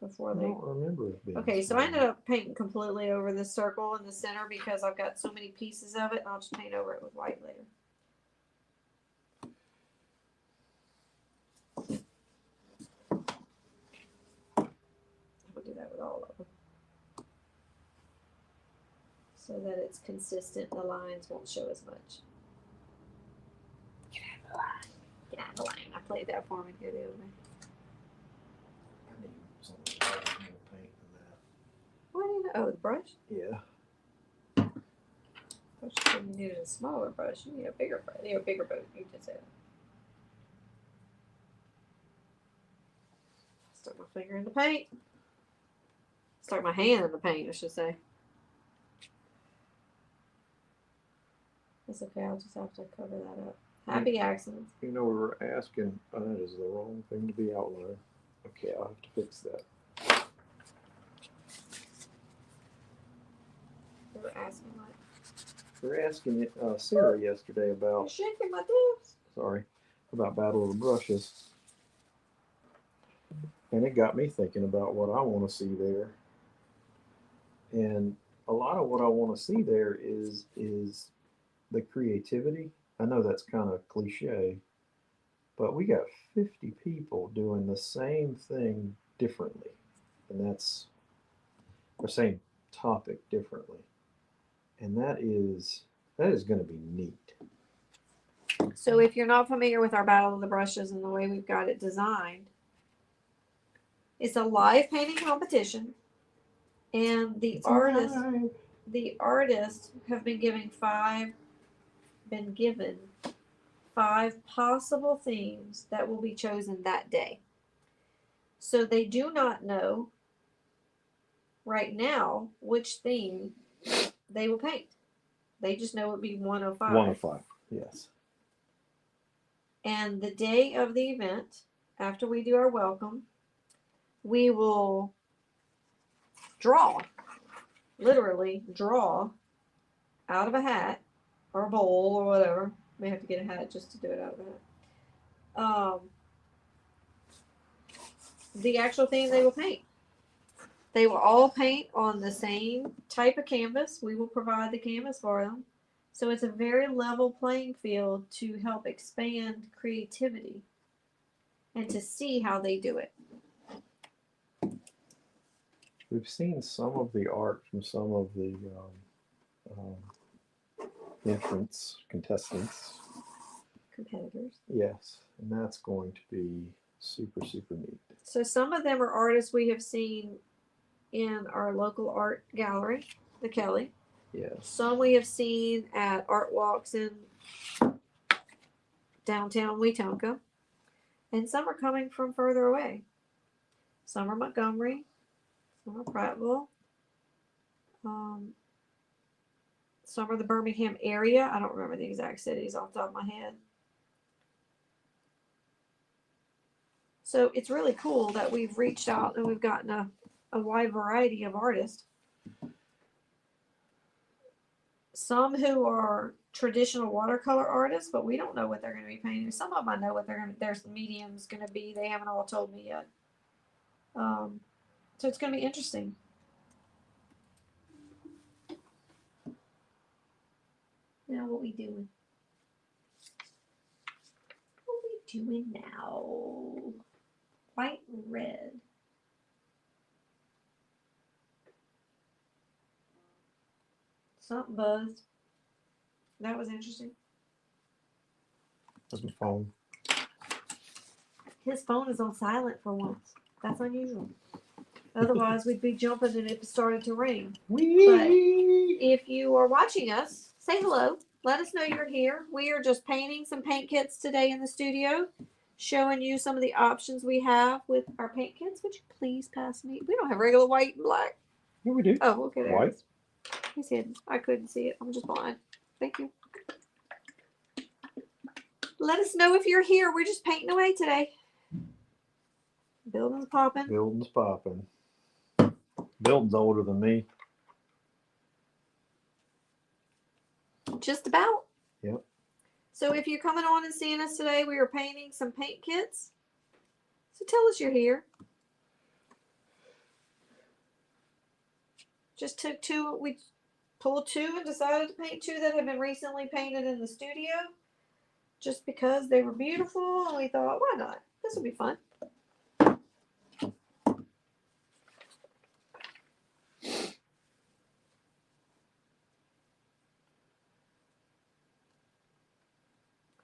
before I they. don't remember if beans. Okay, so flower. I ended up painting completely over the circle in the center because I've got so many pieces of it, and I'll just paint over it with white later. We'll do that with all of them. So that it's consistent, the lines won't show as much. Get out of the line. Get out of the line. I played that for me the other day. I need something more paint than that. What do you know? Oh, the brush? Yeah. Brush you needed a smaller brush. You need a bigger brush. You need a bigger boat. You just said. Stuck my finger in the paint. Stuck my hand in the paint, I should say. It's okay. I'll just have to cover that up. Happy accidents. You know, we were asking, that is the wrong thing to be outlined. Okay, I'll have to fix that. We were asking what? We were asking Sarah yesterday You're about, shaking my tips. sorry, about Battle of the Brushes. And it got me thinking about what I want to see there. And a lot of what I want to see there is the creativity. I know that's kind of cliche, but we got 50 people doing the same thing differently. And that's the same topic differently. And that is going to be neat. So if you're not familiar with our Battle of the Brushes and the way we've got it designed, it's a live painting competition, and the artists have been given five possible themes that will be chosen that day. So they do not know right now which theme they will paint. They just know it would be one of 5. 1 of 5, yes. And the day of the event, after we do our welcome, we will literally draw out of a hat or a bowl or whatever. May have to get a hat just to do it out of a hat. The actual thing they will paint. They will all paint on the same type of canvas. We will provide the canvas for them. So it's a very level playing field to help expand creativity and to see how they do it. We've seen some of the art from some of the contestants. Competitors. Yes, and that's going to be super, super neat. So some of them are artists we have seen in our local art gallery, the Kelly. Yes. Some we have seen at art walks in downtown Wetumpka. And some are coming from further away. Some are Montgomery, some are Prattville, some are the Birmingham area. I don't remember the exact cities off the top of my head. So it's really cool that we've reached out and we've gotten a wide variety of artists. Some who are traditional watercolor artists, but we don't know what they're going to be painting. Some of them I know what their medium's going to be. They haven't all told me yet. So it's going to be interesting. Now what we doing? What we doing now? White and red. Something buzzed. That was interesting. That's my phone. His phone is on silent for once. That's unusual. Otherwise, we'd be jumping and it started to ring. But if you are watching us, say hello. Let us know you're here. We are just painting some paint kits today in the studio, showing you some of the options we have with our paint kits. Would you please pass me? We don't have regular white and black. Yeah, we do. Oh, okay. There White. it is. He's hidden. I couldn't see it. I'm just blind. Thank you. Let us know if you're here. We're just painting away today. Building's popping. Building's popping. Building's older than me. Just about. Yep. So if you're coming on and seeing us today, we are painting some paint kits. So tell us you're here. Just took two. We pulled two and decided to paint two that have been recently painted in the studio. Just because they were beautiful, and we thought, why not? This will be fun.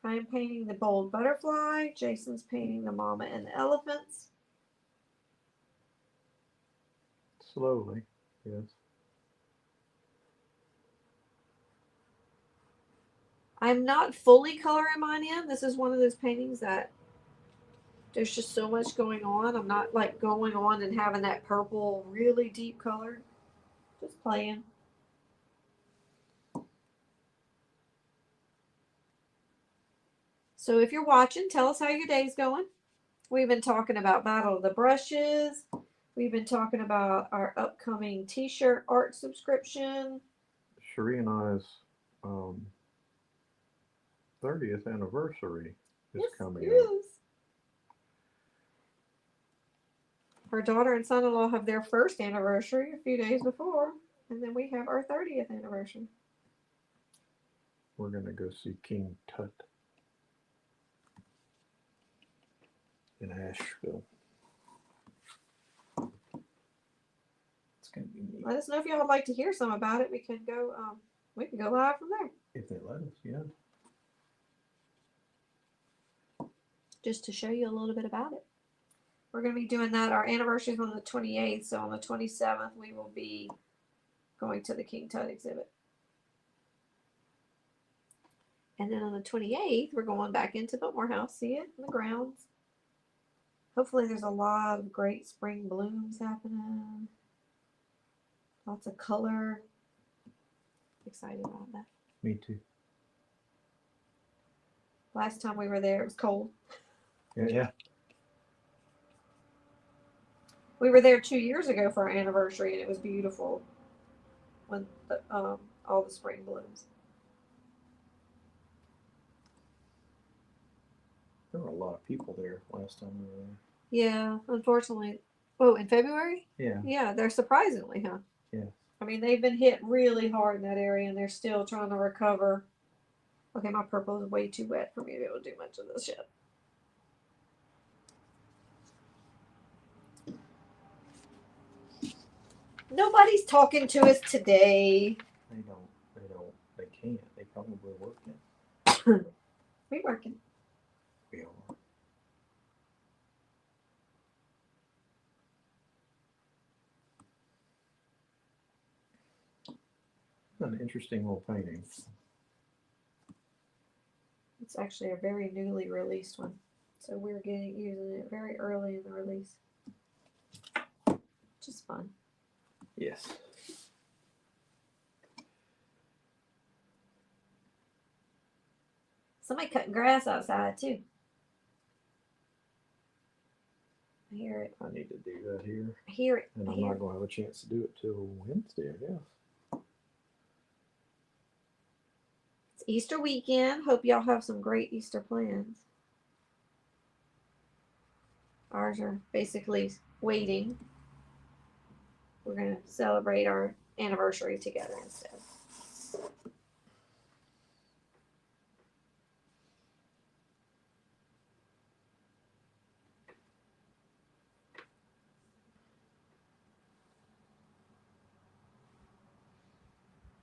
I am painting the bold butterfly. Jason's painting the mama and the elephants. Slowly, yes. I'm not fully coloring mine in. This is one of those paintings that there's just so much going on. I'm not like going on and having that purple, really deep color. Just playing. So if you're watching, tell us how your day's going. We've been talking about Battle of the Brushes. We've been talking about our upcoming t-shirt art subscription. Cherie and I's 30th anniversary is coming up. Her daughter and son-in-law have their first anniversary a few days before, and then we have our 30th anniversary. We're going to go see King Tut in Asheville. It's going to be neat. Let us know if y'all would like to hear some about it. We can go live from there. If they let us, yeah. Just to show you a little bit about it. We're going to be doing that. Our anniversary is on the 28th, so on the 27th we will be going to the King Tut exhibit. And then on the 28th, we're going back into Biltmore House, see it in the grounds. Hopefully there's a lot of great spring blooms happening. Lots of color. Excited about that. Me too. Last time we were there, it was cold. Yeah. We were there 2 years ago for our anniversary, and it was beautiful when all the spring blooms. There were a lot of people there last time we were there. Yeah, unfortunately. Oh, in February? Yeah. Yeah, they're surprisingly, huh? Yeah. I mean, they've been hit really hard in that area, and they're still trying to recover. Okay, my purple is way too wet for me to be able to do much of this yet. Nobody's talking to us today. They can't. They probably working. We working. We are. An interesting little painting. It's actually a very newly released one. So we're using it very early in the release. Which is fun. Yes. Somebody cutting grass outside too. I hear it. I need to do that here. I hear it. And I I'm hear not it. going to have a chance to do it till Wednesday, I guess. It's Easter weekend. Hope y'all have some great Easter plans. Ours are basically waiting. We're going to celebrate our anniversary together instead.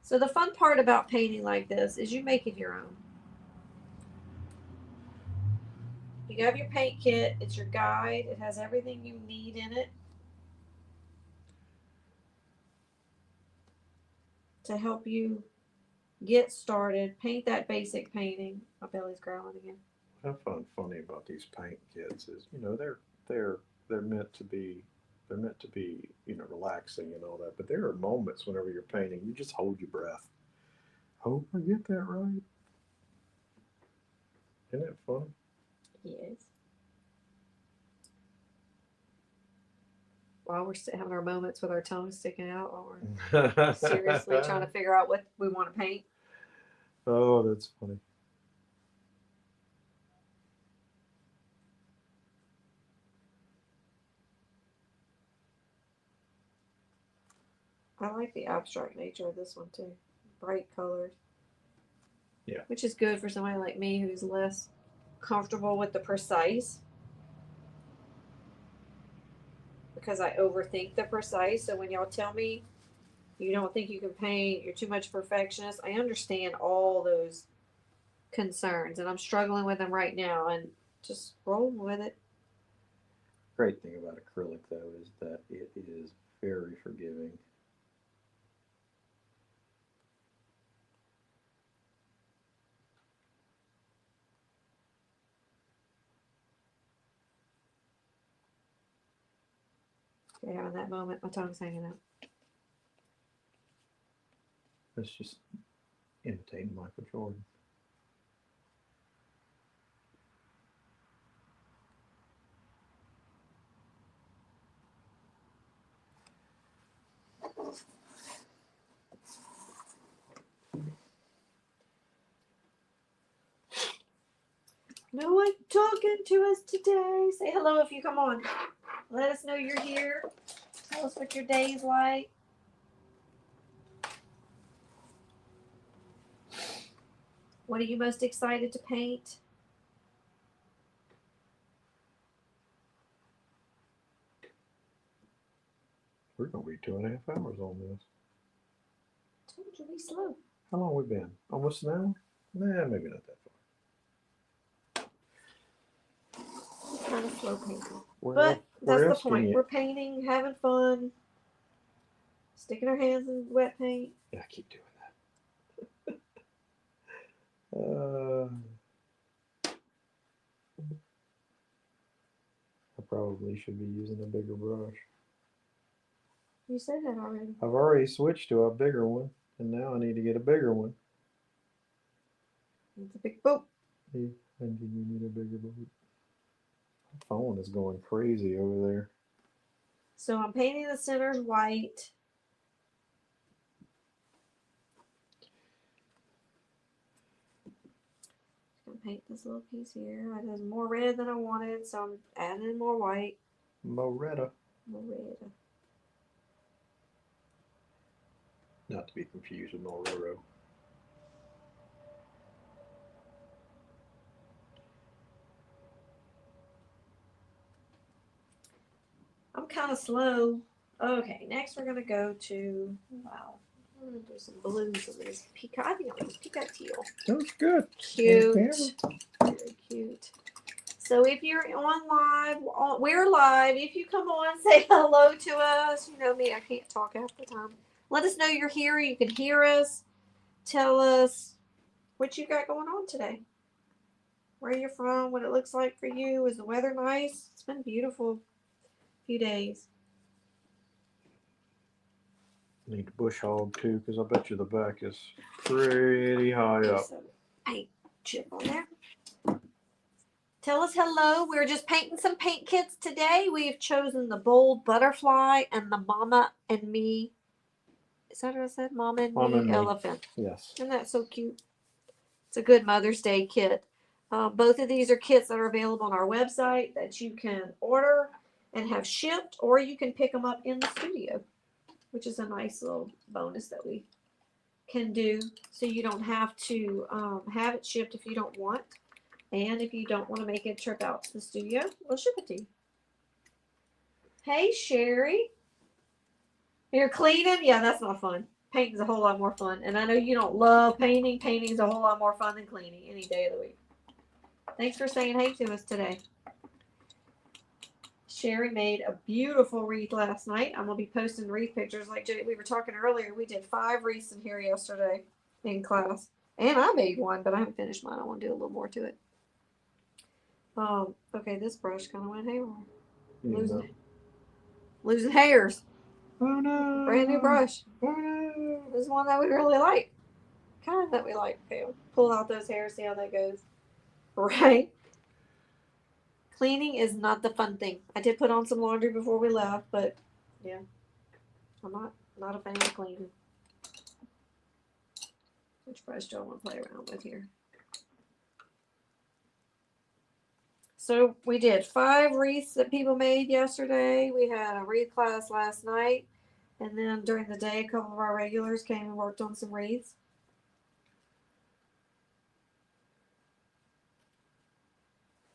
So the fun part about painting like this is you make it your own. You have your paint kit. It's your guide. It has everything you need in it to help you get started. Paint that basic painting. My belly's growling again. What I find funny about these paint kits is, they're meant to be relaxing and all that. But there are moments whenever you're painting, you just hold your breath. Hope I get that right. Isn't that funny? Yes. While we're having our moments with our tongue sticking out, while we're seriously trying to figure out what we want to paint. Oh, that's funny. I like the abstract nature of this one too. Bright colors. Yeah. Which is good for somebody like me who's less comfortable with the precise. Because I overthink the precise. So when y'all tell me you don't think you can paint, you're too much perfectionist, I understand all those concerns. And I'm struggling with them right now. And just roll with it. Great thing about acrylic, though, is that it is very forgiving. Okay, having that moment, my tongue's hanging out. It's just imitating Michael Jordan. No one talking to us today. Say hello if you come on. Let us know you're here. Tell us what your day's like. What are you most excited to paint? We're going to be 2.5 hours on this. Told you be slow. How long we been? Almost an hour? Nah, maybe not that far. Kind of slow painting. Well, But that's the else can point. you- We're painting, having fun, sticking our hands in wet paint. Yeah, I keep doing that. I probably should be using a bigger brush. You said that already. I've already switched to a bigger one, and now I need to get a bigger one. It's a big boat. Yeah, and you need a bigger boat. My phone is going crazy over there. So I'm painting the centers white. I'm gonna paint this little piece here. It has more red than I wanted, so I'm adding in more white. Moretta. More red. Not to be confused with Mororo. I'm kind of slow. Okay, next we're gonna go to, wow, we're gonna do some blues in this peacock. I think I'll use peacock teal. That's good. Cute. Very cute. So if you're on live, we're live. If you come on, say hello to us. You know me, I can't talk half the time. Let us know you're here. You can hear us. Tell us what you got going on today. Where you're from, what it looks like for you. Is the weather nice? It's been beautiful few days. Need to bush hog too, because I bet you the back is pretty high up. Some paint chip on there. Tell us hello. We're just painting some paint kits today. We've chosen the bold butterfly and the mama and me. Is that what I said? Mama and Mama me and me. elephant. Yes. Isn't that so cute? It's a good Mother's Day kit. Both of these are kits that are available on our website that you can order and have shipped, or you can pick them up in the studio, which is a nice little bonus that we can do. So you don't have to have it shipped if you don't want. And if you don't want to make a trip out to the studio, we'll ship it to you. Hey, Sherry. You're cleaning? Yeah, that's not fun. Painting's a whole lot more fun. And I know you don't love painting. Painting's a whole lot more fun than cleaning any day of the week. Thanks for saying hey to us today. Sherry made a beautiful wreath last night. I'm going to be posting wreath pictures like we were talking earlier. We did 5 wreaths in here yesterday in class. And I made one, but I haven't finished mine. I want to do a little more to it. Okay, this brush kind of went haywire. Losing hairs. Oh no. Brand new brush. Oh no. This is one that we really like. Kind of that we like. Okay, we'll pull out those hairs, see how that goes. Right? Cleaning is not the fun thing. I did put on some laundry before we left, but yeah, I'm not a fan of cleaning. Which brush do I want to play around with here? So we did 5 wreaths that people made yesterday. We had a wreath class last night. And then during the day, a couple of our regulars came and worked on some wreaths.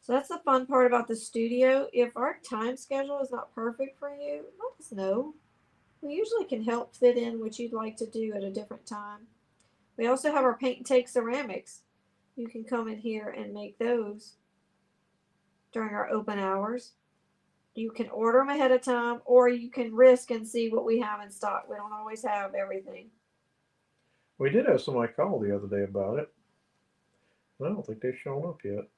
So that's the fun part about the studio. If our time schedule is not perfect for you, let us know. We usually can help fit in what you'd like to do at a different time. We also have our paint and take ceramics. You can come in here and make those during our open hours. You can order them ahead of time, or you can risk and see what we have in stock. We don't always have everything. We did have somebody call the other day about it. I don't think they've shown up yet.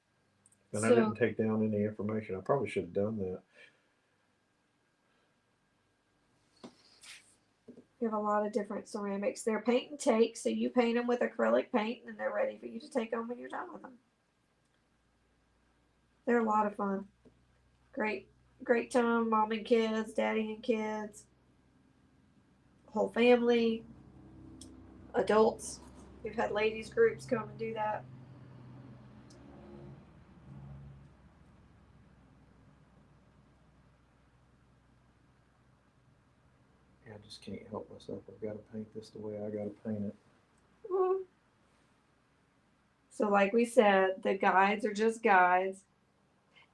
And I didn't take down any information. I probably should have done that. We have a lot of different ceramics. They're paint and take, so you paint them with acrylic paint, and they're ready for you to take them when you're done with them. They're a lot of fun. Great time, mom and kids, daddy and kids, whole family, adults. We've had ladies groups come and do that. I just can't help myself. I've got to paint this the way I got to paint it. So like we said, the guides are just guides.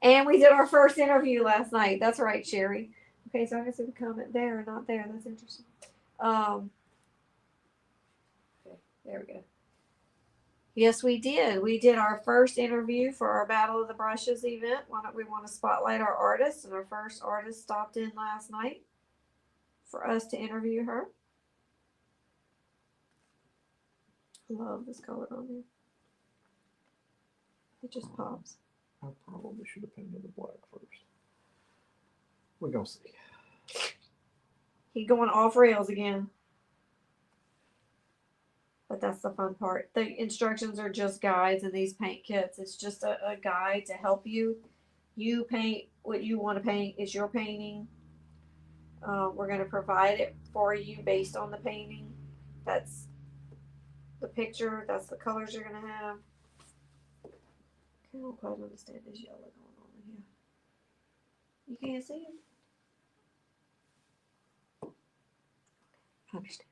And we did our first interview last night. That's right, Sherry. Okay, so I can see the comment there and not there. That's interesting. Okay, there we go. Yes, we did. We did our first interview for our Battle of the Brushes event. We want to spotlight our artist, and our first artist stopped in last night for us to interview her. I love this color on there. It just pops. I probably should have painted the black first. We're going to see. He's going off rails again. But that's the fun part. The instructions are just guides in these paint kits. It's just a guide to help you. You paint what you want to paint. It's your painting. We're going to provide it for you based on the painting. That's the picture. That's the colors you're going to have. I don't quite understand this yellow going on in here. You can't see it? I understand.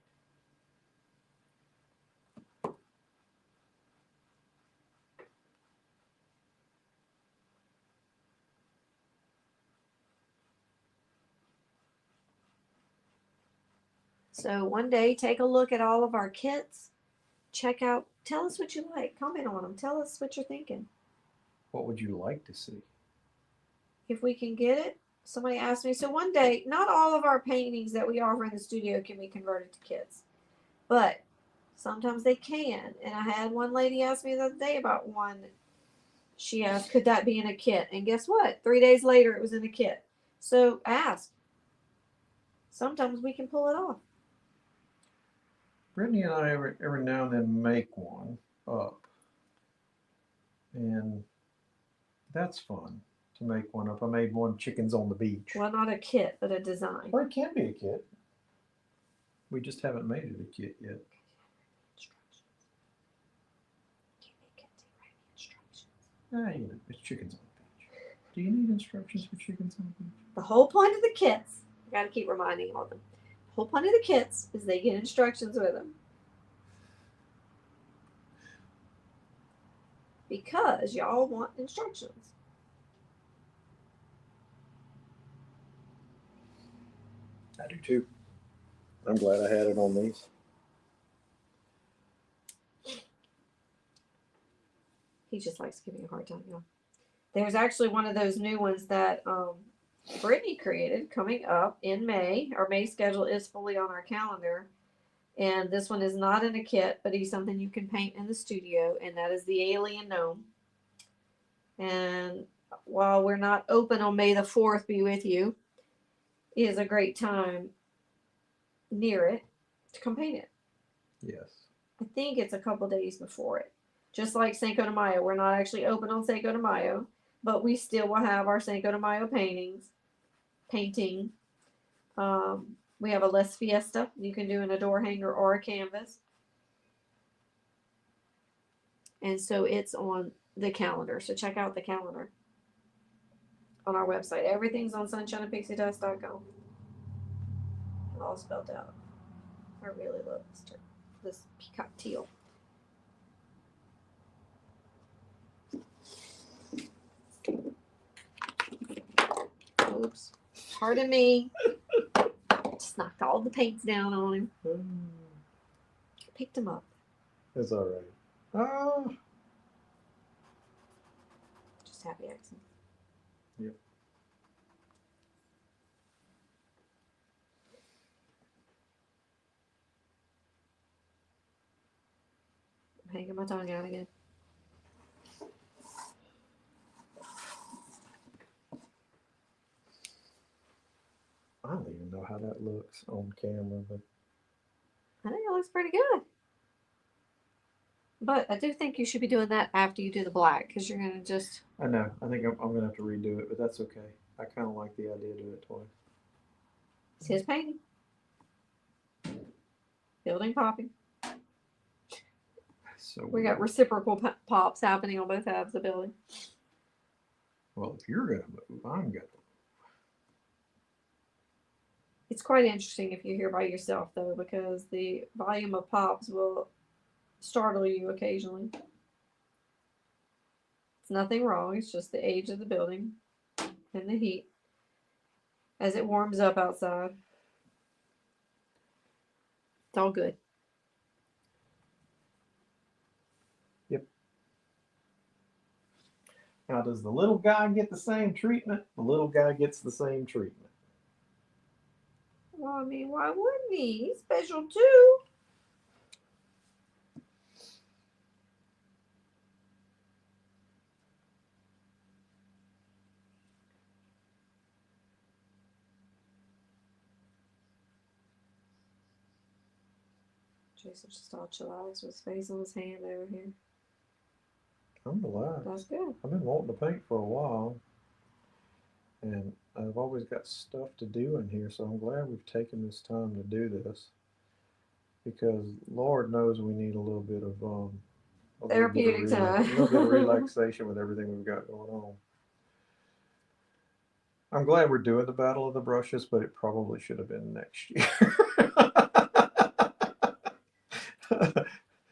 So one day, take a look at all of our kits. Check out, tell us what you like. Comment on them. Tell us what you're thinking. What would you like to see? If we can get it. Somebody asked me, so one day, not all of our paintings that we offer in the studio can be converted to kits, but sometimes they can. And I had one lady ask me the other day about one. She asked, could that be in a kit? And guess what? 3 days later, it was in a kit. So ask. Sometimes we can pull it off. Brittany and I every now and then make one up. And That's fun to make one up. I made one chickens on the beach. Well, not a kit, but a design. Or it can be a kit. We just haven't made it a kit yet. It's chickens on the beach. Do you need instructions for chickens on the beach? The whole point of the kits, I got to keep reminding all of them. The whole point of the kits is they get instructions with them. Because y'all want instructions. I do too. I'm glad I had it on these. He just likes giving me a hard time, y'all. There's actually one of those new ones that Brittany created coming up in May. Our May schedule is fully on our calendar. And this one is not in a kit, but he's something you can paint in the studio, and that is the Alien Gnome. And while we're not open on May the 4th, be with you, it is a great time near it to come paint it. Yes. I think it's a couple days before it. Just like Cinco de Mayo. We're not actually open on Cinco de Mayo, but we still will have our Cinco de Mayo painting. We have a Les Fiesta you can do in a door hanger or a canvas. And so it's on the calendar. So check out the calendar on our website. Everything's on sunshineandpixiedust.com. All spelled out. I really love this peacock teal. Oops. Pardon me. Just knocked all the paints down on him. Picked him up. It's all right. Ah. Just happy accident. Yep. I'm hanging my tongue out again. I don't even know how that looks on camera, but I think it looks pretty good. But I do think you should be doing that after you do the black, because you're going to just... I know. I think I'm going to have to redo it, but that's okay. I kind of like the idea of doing it twice. It's his painting. Building popping. So We got reciprocal pops happening on both halves of the building. Well, if you're going to move, I'm going to. It's quite interesting if you're here by yourself, though, because the volume of pops will startle you occasionally. It's nothing wrong. It's just the age of the building and the heat as it warms up outside. It's all good. Yep. Now, does the little guy get the same treatment? The little guy gets the same treatment. Well, I mean, why wouldn't he? He's special too. Jason just all chillax with his face on his hand over here. I'm relaxed. That's good. I've been wanting to paint for a while, and I've always got stuff to do in here, so I'm glad we've taken this time to do this, because Lord knows we need a little bit of Therapeutic time. A little bit of relaxation with everything we've got going on. I'm glad we're doing the Battle of the Brushes, but it probably should have been next year.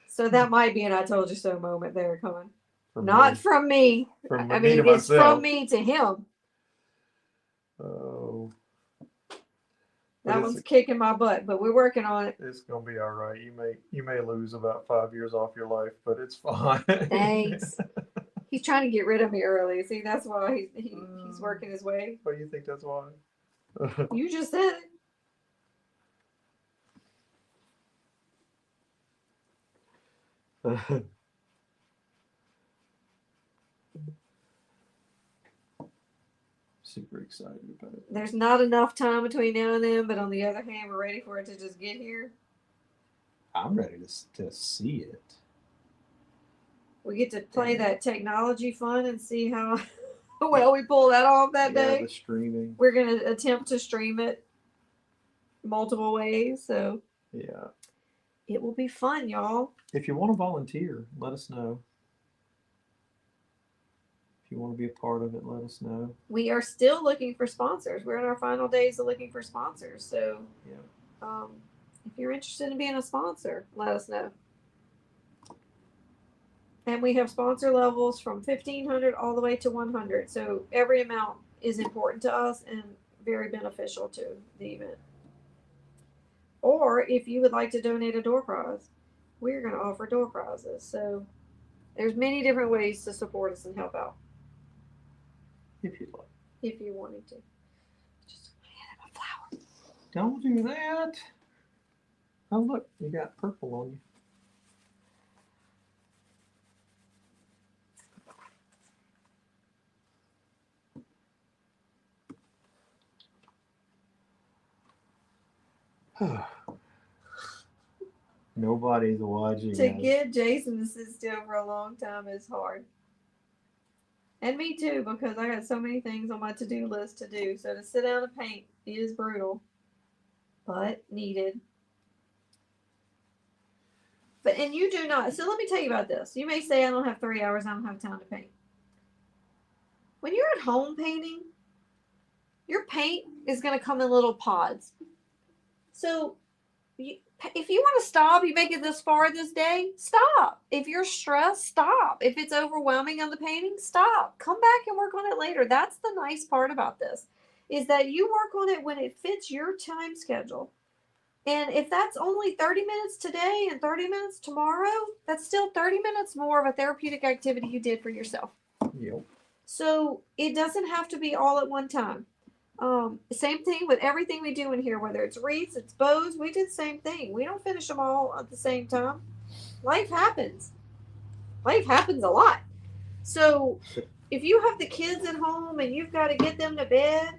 So that might be an I told you so moment there coming. From Not me. from me. From I me mean, to it's myself. from me to him. Oh. That one's kicking my butt, but we're working on it. It's gonna be all right. You may lose about 5 years off your life, but it's fine. Thanks. He's trying to get rid of me early. See, that's why he's working his way. What do you think that's why? You just said it. Super excited about it. There's not enough time between now and then, but on the other hand, we're ready for it to just get here. I'm ready to see it. We get to play that technology fun and see how Well, we pull that off that Yeah, day. the streaming. We're going to attempt to stream it multiple ways. So Yeah. it will be fun, y'all. If you want to volunteer, let us know. If you want to be a part of it, let us know. We are still looking for sponsors. We're in our final days of looking for sponsors. So Yeah. If you're interested in being a sponsor, let us know. And we have sponsor levels from 1,500 all the way to 100. So every amount is important to us and very beneficial to the event. Or if you would like to donate a door prize, we're going to offer door prizes. So there's many different ways to support us and help out. If you'd like. If you wanted to. Just hand him a flower. Don't do that. Oh, look, you got purple on you. Nobody's watching. To get Jason to sit still for a long time is hard. And me too, because I got so many things on my to-do list to do. So to sit down and paint is brutal, but needed. But and you do not. So let me tell you about this. You may say I don't have 3 hours. I don't have time to paint. When you're at home painting, your paint is going to come in little pods. So if you want to stop, you make it this far this day, stop. If you're stressed, stop. If it's overwhelming on the painting, stop. Come back and work on it later. That's the nice part about this, is that you work on it when it fits your time schedule. And if that's only 30 minutes today and 30 minutes tomorrow, that's still 30 minutes more of a therapeutic activity you did for yourself. Yep. So it doesn't have to be all at one time. Same thing with everything we do in here, whether it's wreaths, it's bows, we do the same thing. We don't finish them all at the same time. Life happens. Life happens a lot. So if you have the kids at home and you've got to get them to bed,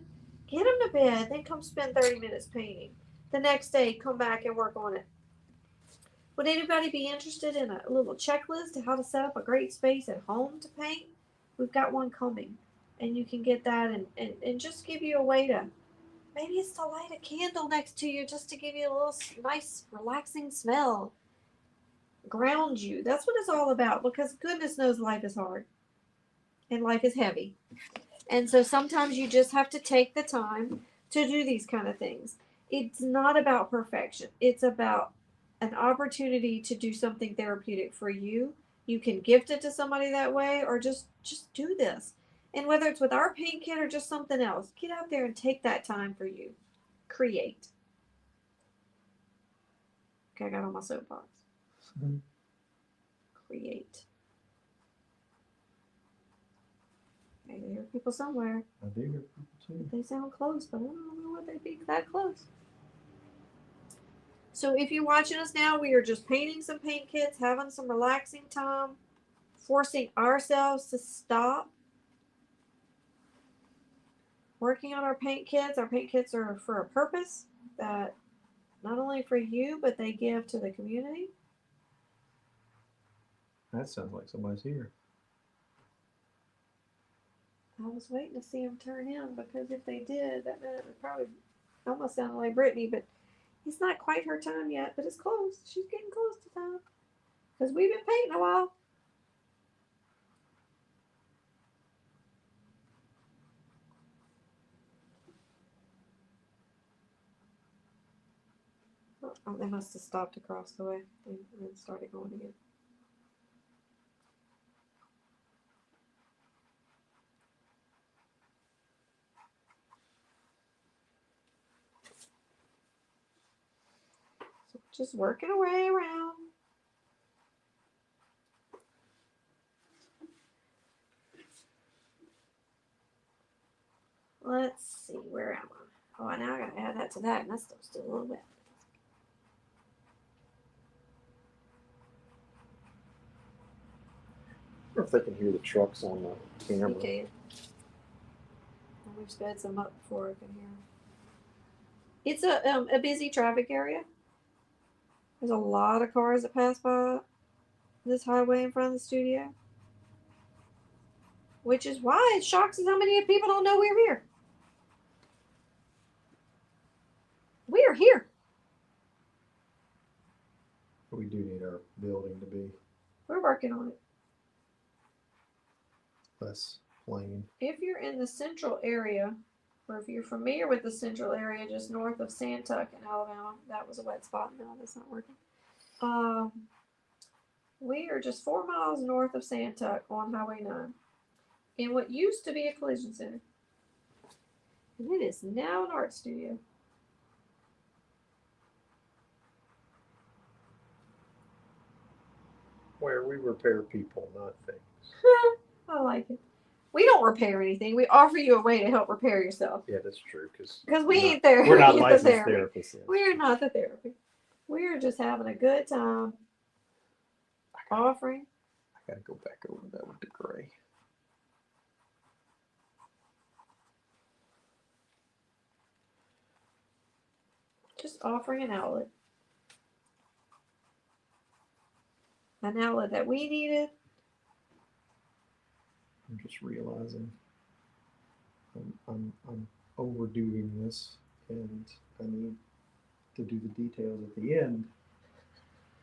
get them to bed, then come spend 30 minutes painting. The next day, come back and work on it. Would anybody be interested in a little checklist of how to set up a great space at home to paint? We've got one coming. And you can get that and just give you a way to, maybe it's to light a candle next to you just to give you a little nice, relaxing smell. Ground you. That's what it's all about, because goodness knows life is hard. And life is heavy. And so sometimes you just have to take the time to do these kind of things. It's not about perfection. It's about an opportunity to do something therapeutic for you. You can gift it to somebody that way, or just do this. And whether it's with our paint kit or just something else, get out there and take that time for you. Create. Okay, I got on my soapbox. Mm-hmm. Create. I hear people somewhere. I do hear people too. They sound close, but I don't know what they'd be that close. So if you're watching us now, we are just painting some paint kits, having some relaxing time, forcing ourselves to stop, working on our paint kits. Our paint kits are for a purpose, that not only for you, but they give to the community. That sounds like somebody's here. I was waiting to see them turn in, because if they did, that meant it would probably almost sound like Brittany, but it's not quite her time yet, but it's close. She's getting close to time, because we've been painting a while. Oh, they must have stopped across the way and then started going again. So just working our way around. Let's see, where am I? Oh, now I gotta add that to that, and that's still a little bit. I wonder if they can hear the trucks on the camera. You can. We've sped some up before I can hear. It's a busy traffic area. There's a lot of cars that pass by this highway in front of the studio. which is why it shocks us how many people don't know we're here. We are here. We do need our building to be We're working on it. less plain. If you're in the central area, or if you're familiar with the central area just north of Santuck in Alabama, that was a wet spot. No, that's not working. We are just 4 miles north of Santuck on Highway 9 in what used to be a collision center. And it is now an art studio. Where we repair people, not things. I like it. We don't repair anything. We offer you a way to help repair yourself. Yeah, that's true. Because we ain't there. We're not the licensed therapy. therapists. Yeah. We are not the therapy. We are just having a good time offering. I gotta go back over that with the gray. Just offering an outlet. An outlet that we needed. I'm just realizing I'm overdoing this, and I need to do the details at the end.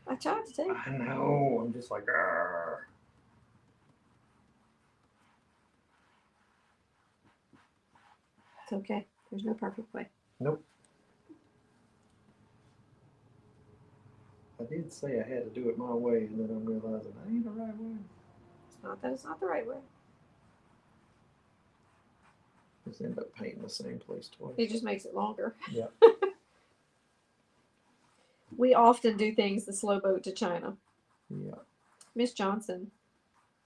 I tried to tell you. I know. I'm just like, Argh. It's okay. There's no perfect way. Nope. I did say I had to do it my way, and then I'm realizing that ain't the right way. It's not that it's not the right way. Just end up painting the same place twice. It just makes it longer. Yeah. We often do things the slow boat to China. Yeah. Miss Johnson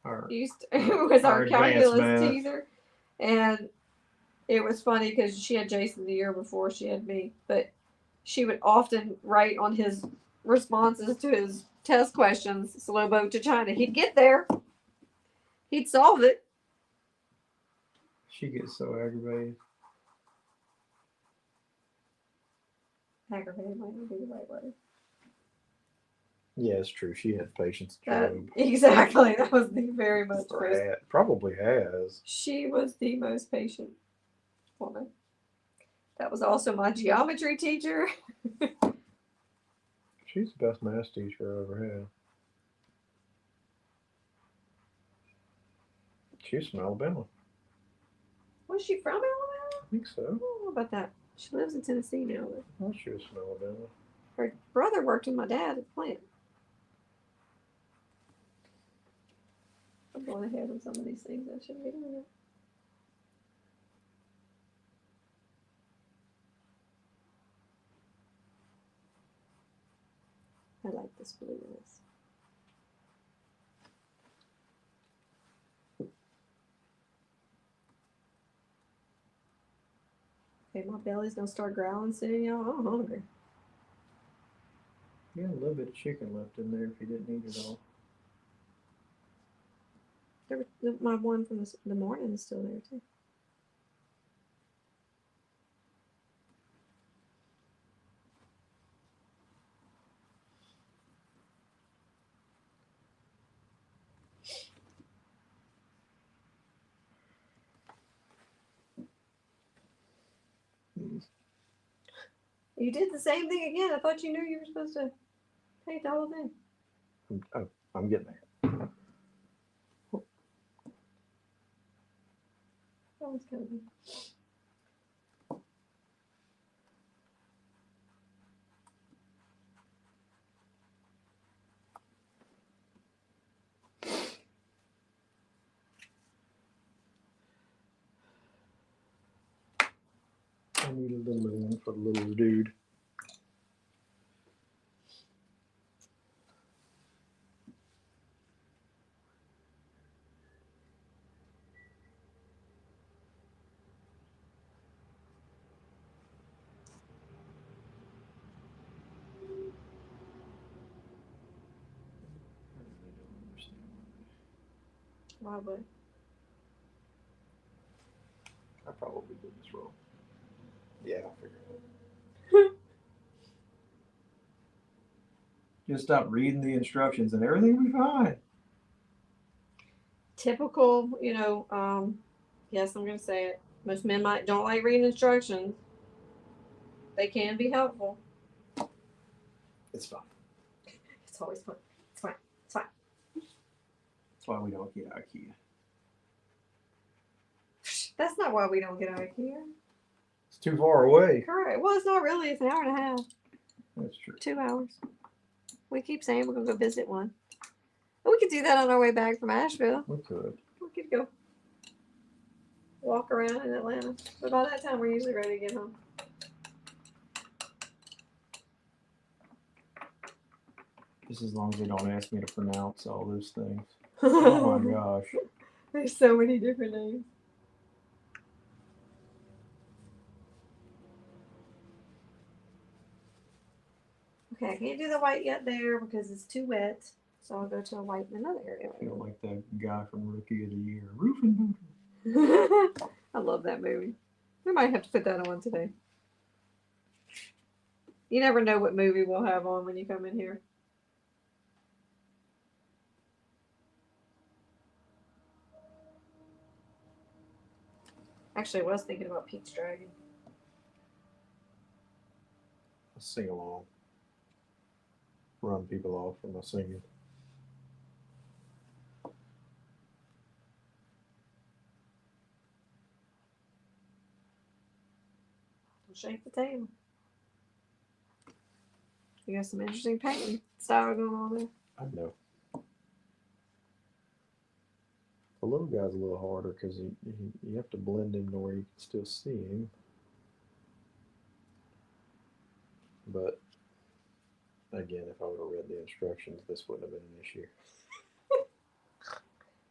Our was our calculus advanced math. teacher, and it was funny because she had Jason the year before she had me, but she would often write on his responses to his test questions, slow boat to China. He'd get there. He'd solve it. She gets so aggravated. Aggravated might not be the right word. Yeah, it's true. She had patience. Exactly. That was the very most probably has. She was the most patient woman. That was also my geometry teacher. She's the best math teacher I ever had. She's from Alabama. Was she from Alabama? I think so. Oh, how about that? She lives in Tennessee now. I thought she was from Alabama. Her brother worked with my dad at the plant. I'm going ahead on some of these things. I shouldn't be doing it. I like this blueness. Okay, my belly's gonna start growling soon, y'all. I'm hungry. You got a little bit of chicken left in there if you didn't eat it all. My one from the morning is still there too. You did the same thing again. I thought you knew you were supposed to paint the whole thing. I'm getting there. That was kind of good. I need a little one for the little dude. Why would? I probably did this wrong. Yeah, I figured it. Just stop reading the instructions and everything will be fine. typical, yes, I'm going to say it. Most men don't like reading instructions. They can be helpful. It's fine. It's always fun. It's fine. It's fine. That's why we don't get IKEA. That's not why we don't get IKEA. It's too far away. Correct. Well, it's not really. It's an hour and a half. That's true. 2 hours. We keep saying we're going to go visit one. We could do that on our way back from Asheville. We could. We could go walk around in Atlanta. But by that time, we're usually ready to get home. Just as long as they don't ask me to pronounce all those things. Oh my gosh. There's so many different names. Okay, I can't do the white yet there because it's too wet. So I'll go to a white in another area. I feel like that guy from Rookie of the Year. Roofing Booter. I love that movie. We might have to put that on today. You never know what movie we'll have on when you come in here. Actually, I was thinking about Pete's Dragon. Let's sing along. Run people off from my singing. We'll shake the table. You got some interesting painting style going on there. I know. The little guy's a little harder because you have to blend him to where you can still see him. But again, if I would have read the instructions, this wouldn't have been an issue.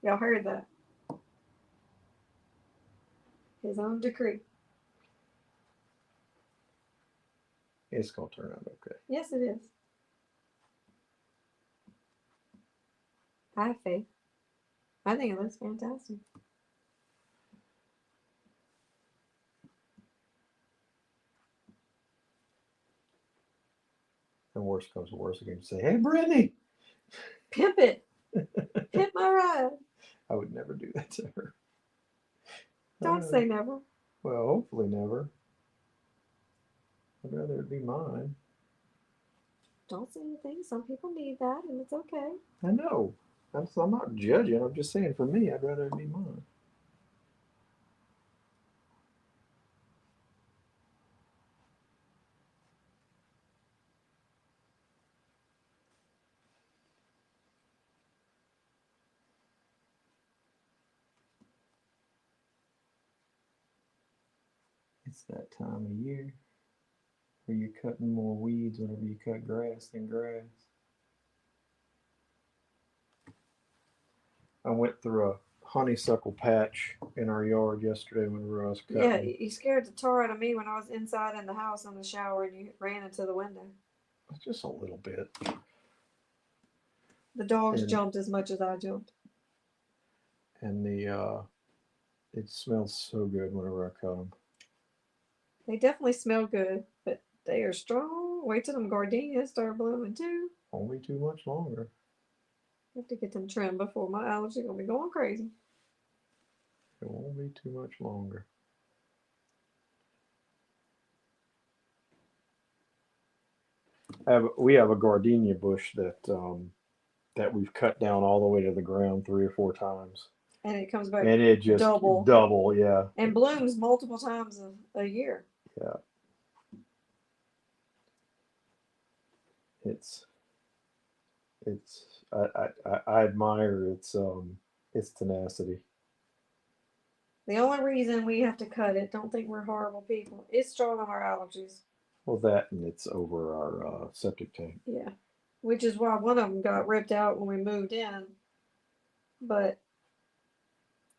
Y'all heard that. His own decree. It's going to turn out okay. Yes, it is. I have faith. I think it looks fantastic. And worst comes to worst, I can say, "Hey, Brittany, Pimp it. Pimp my ride. I would never do that to her. Don't say never. Well, hopefully never. I'd rather it be mine. Don't say anything. Some people need that, and it's okay. I know. I'm not judging. I'm just saying for me, I'd rather it be mine. It's that time of year where you're cutting more weeds whenever you cut grass than grass. I went through a honeysuckle patch in our yard yesterday whenever I was cutting. Yeah, you scared the tar out of me when I was inside in the house in the shower and you ran into the window. Just a little bit. The dogs jumped as much as I jumped. And it smells so good whenever I cut them. They definitely smell good, but they are strong. Wait till them gardenias start blooming too. Only too much longer. I have to get them trimmed before my allergies are gonna be going crazy. It won't be too much longer. We have a gardenia bush that we've cut down all the way to the ground 3 or 4 times. And it comes back and it just double, yeah. And blooms multiple times a year. Yeah. I admire its tenacity. The only reason we have to cut it, don't think we're horrible people, it's strong on our allergies. Well, that and it's over our septic tank. Yeah, which is why one of them got ripped out when we moved in, but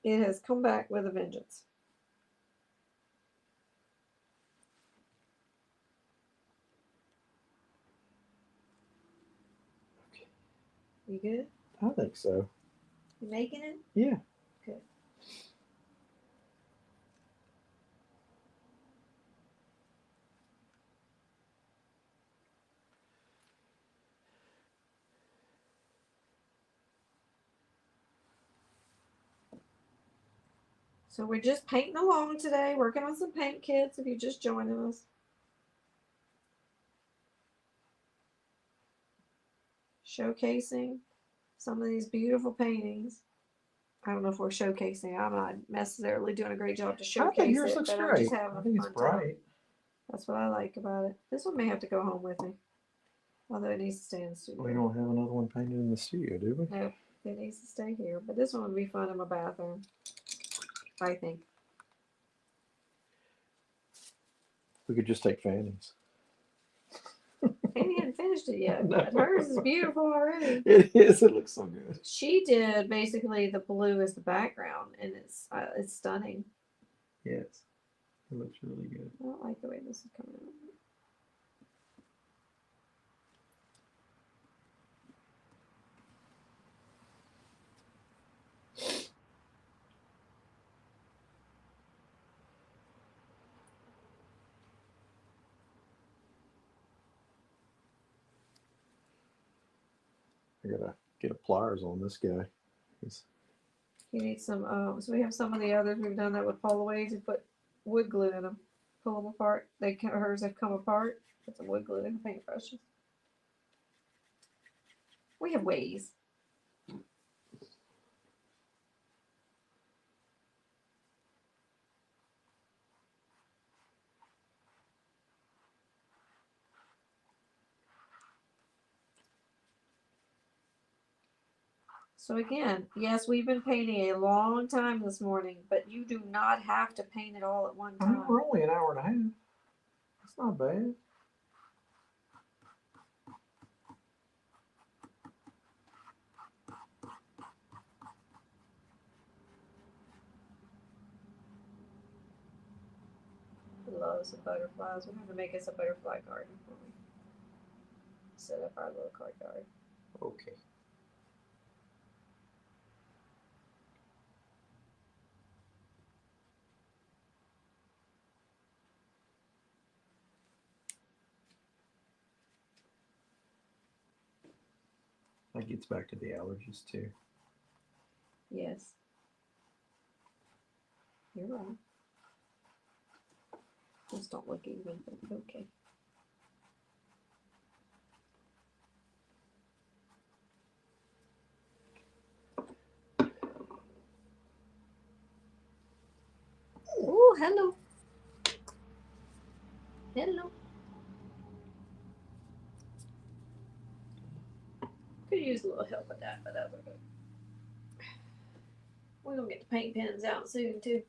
it has come back with a vengeance. Okay. You good? I think so. You making it? Yeah. Good. So we're just painting along today, working on some paint kits if you're just joining us. Showcasing some of these beautiful paintings. I don't know if we're showcasing. I'm not necessarily doing a great job to I showcase think yours it, looks but I'm great. just having I a think it's fun time. bright. That's what I like about it. This one may have to go home with me. Although it needs to stay in the studio. We don't have another one painted in the studio, do we? Nope, it needs to stay here. But this one would be fun in my bathroom, I think. We could just take Fanny's. Fanny hadn't finished it yet, No. but hers is beautiful already. It is. It looks so good. She did basically the blue as the background, and it's stunning. Yes. It looks really good. I don't like the way this is coming out. I gotta get a pliers on this guy. You need some. So we have some of the others we've done that with Polaways. We put wood glue in them, pull them apart. Hers have come apart. Put some wood glue in the paintbrushes. We have ways. So again, yes, we've been painting a long time this morning, but you do not have to paint it all at one I mean, time. we're only an hour and a half. That's not bad. I love some butterflies. We're going to make us a butterfly garden when we set up our little courtyard. Okay. That gets back to the allergies too. Yes. You're right. Just don't look even, but okay. Oh, hello. Hello. Could use a little help with that, but that's okay. We're going to get the paint pens out soon, too.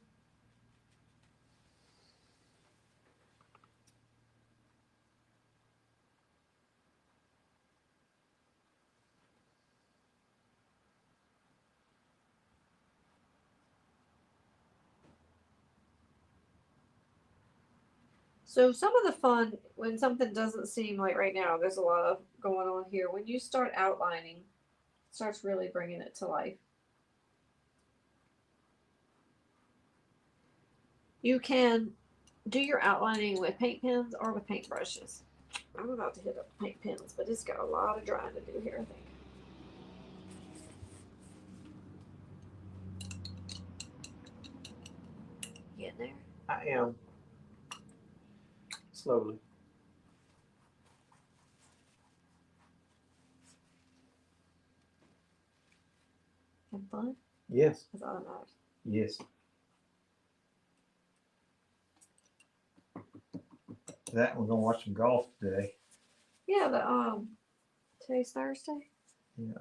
So some of the fun, when something doesn't seem like right now, there's a lot of going on here. When you start outlining, it starts really bringing it to life. You can do your outlining with paint pens or with paint brushes. I'm about to hit up the paint pens, but it's got a lot of drying to do here, I think. Getting there? I am. Slowly. Having fun? Yes. That's all that matters. Yes. That we're gonna watch some golf today. Yeah, today's Thursday. Yeah.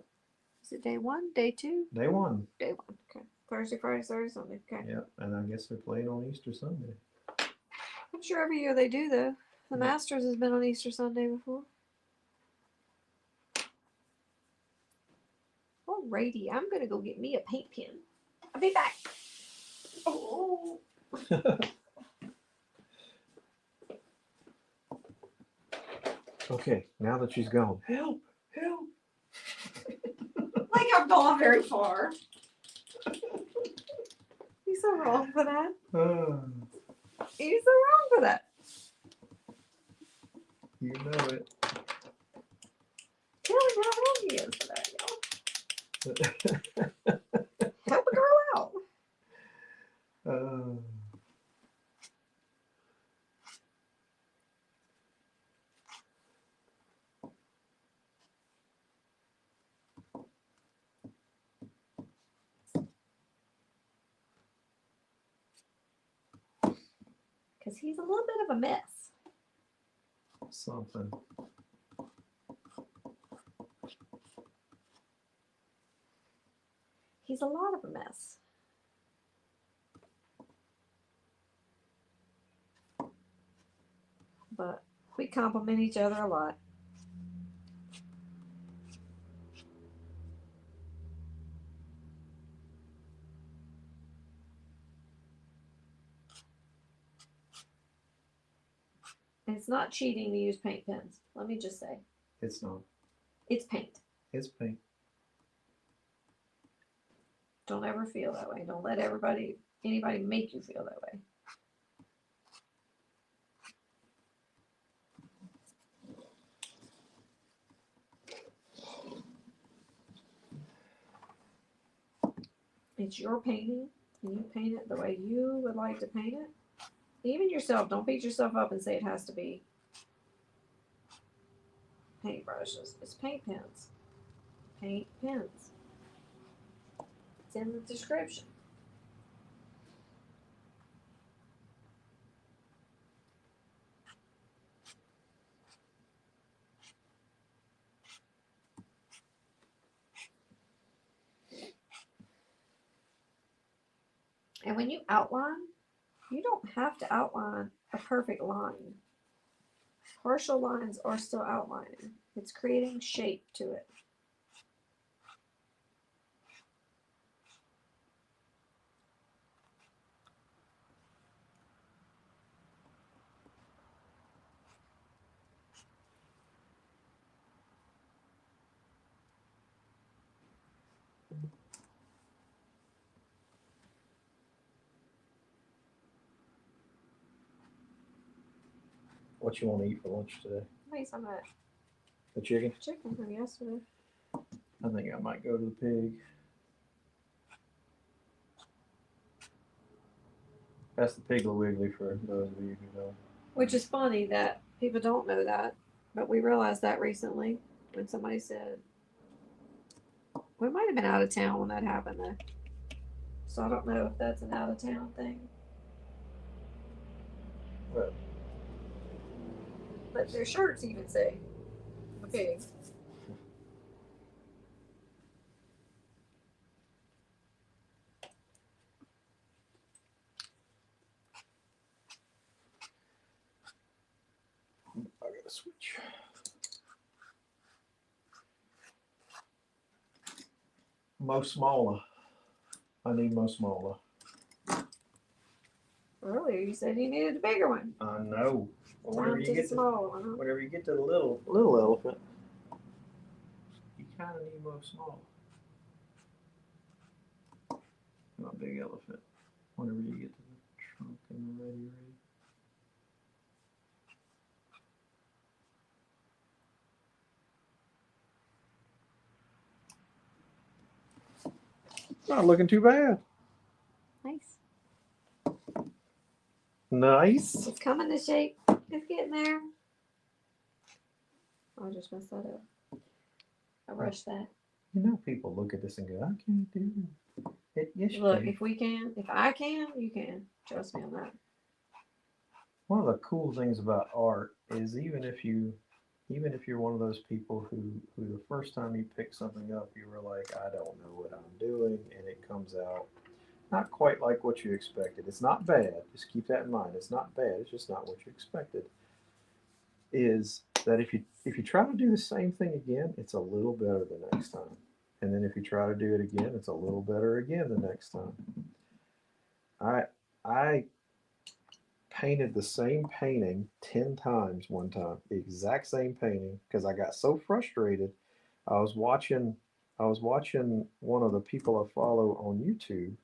Is it day 1? Day 2? Day 1. Day 1. Okay. Thursday, Friday, Saturday, Sunday. Okay. Yeah, and I guess they're playing on Easter Sunday. I'm sure every year they do though. The Yeah. Masters has been on Easter Sunday before. Alrighty, I'm gonna go get me a paint pen. I'll be back. Oh. Okay, now that she's gone, help, help. Like I've gone very far. He's so wrong for that. He's so wrong for that. You know it. Tell him how wrong he is for that, y'all. Help a girl out. Uh, Because he's a little bit of a mess. something. He's a lot of a mess. But we compliment each other a lot. And it's not cheating to use paint pens. Let me just say. It's not. It's paint. It's paint. Don't ever feel that way. Don't let anybody make you feel that way. It's your painting, and you paint it the way you would like to paint it. Even yourself, don't beat yourself up and say it has to be paintbrushes. It's paint pens. Paint pens. It's in the description. And when you outline, you don't have to outline a perfect line. Partial lines are still outlining. It's creating shape to it. What you want to eat for lunch today? Wait, some of that The chicken? chicken from yesterday. I think I might go to the pig. That's the Piggly Wiggly for those of you who know. Which is funny that people don't know that, but we realized that recently when somebody said, we might have been out of town when that happened though. So I don't know if that's an out of town thing. Well, But their shirts even say a pig. I gotta switch. Mo smaller. I need Mo smaller. Earlier you said you needed a bigger one. I know. But whenever Time you to the get to small one. Huh? whenever you get to the little elephant, you kind of need Mo smaller. Not big elephant. Whenever you get to the trunk and the ready. Not looking too bad. Nice. Nice. It's coming to shape. It's getting there. I just messed that up. I rushed that. You know, people look at this and go, "I can't do it." Yes, you Look, can. if I can, you can. Trust me on that. One of the cool things about art is even if you're one of those people who the first time you pick something up you were like, I don't know what I'm doing, and it comes out not quite like what you expected. It's not bad. Just keep that in mind. It's not bad. It's just not what you expected. Is that if you try to do the same thing again, it's a little better the next time. And then if you try to do it again, it's a little better again the next time. I painted the same painting 10 times one time, the exact same painting, because I got so frustrated. I was watching one of the people I follow on YouTube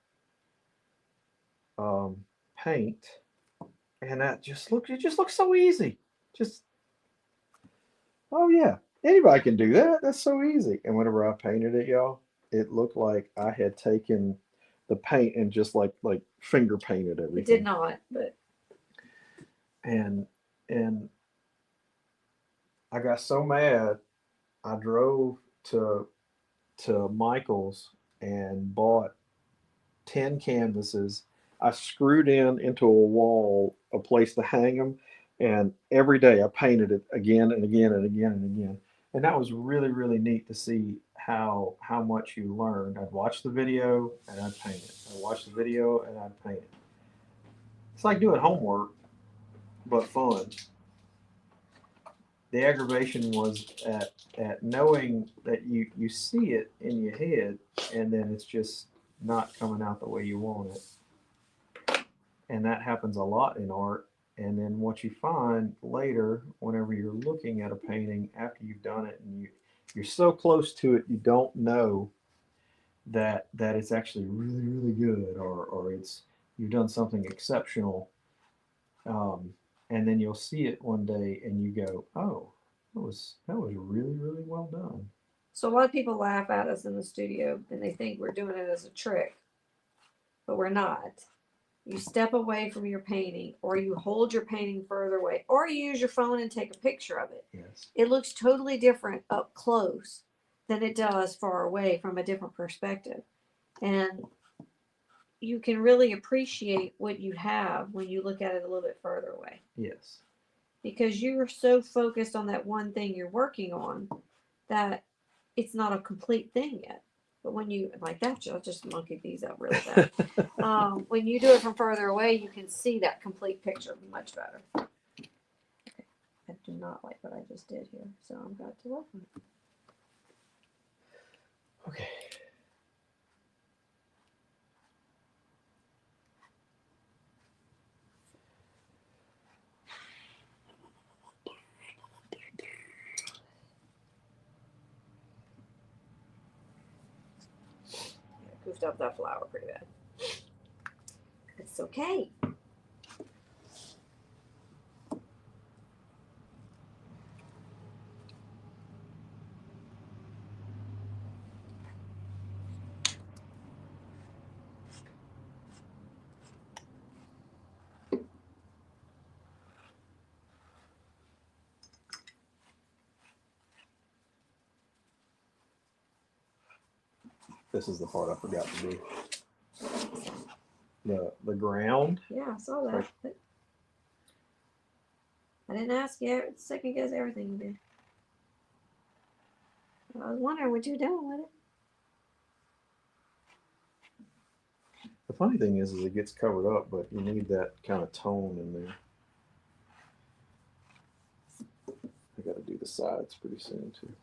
paint, and it just looks so easy. Just, oh yeah, anybody can do that. That's so easy. And whenever I painted it, y'all, it looked like I had taken the paint and just like finger painted It everything. did not, but And and I got so mad, I drove to Michael's and bought 10 canvases. I screwed into a wall a place to hang them, and every day I painted it again and again and again and again. And that was really, really neat to see how much you learned. I'd watch the video and I'd paint it. I'd watch the video and I'd paint it. It's like doing homework, but fun. The aggravation was at knowing that you see it in your head and then it's just not coming out the way you want it. And that happens a lot in art. And then what you find later, whenever you're looking at a painting after you've done it, and you're so close to it, you don't know that it's actually really really good, or it's you've done something exceptional. Um, and then you'll see it one day, and you go, "Oh, that was really really well done." so a lot of people laugh at us in the studio and they think we're doing it as a trick, but we're not. You step away from your painting, or you hold your painting further away, or you use your phone and take a picture of it. Yes. It looks totally different up close than it does far away from a different perspective. And you can really appreciate what you have when you look at it a little bit further away. Yes. Because you're so focused on that one thing you're working on that it's not a complete thing yet. But when you like that, I just monkeyed these up really bad. When you do it from further away, you can see that complete picture much better. Okay. I do not like what I just did here, so I'm about to work on it. Okay. I goofed up that flower pretty bad. It's okay. This is the part I forgot to do. The ground. Yeah, I saw that. But I didn't ask you. Second guess everything you did. I was wondering what you were doing with it. The funny thing is it gets covered up, but you need that kind of tone in there. I got to do the sides pretty soon too.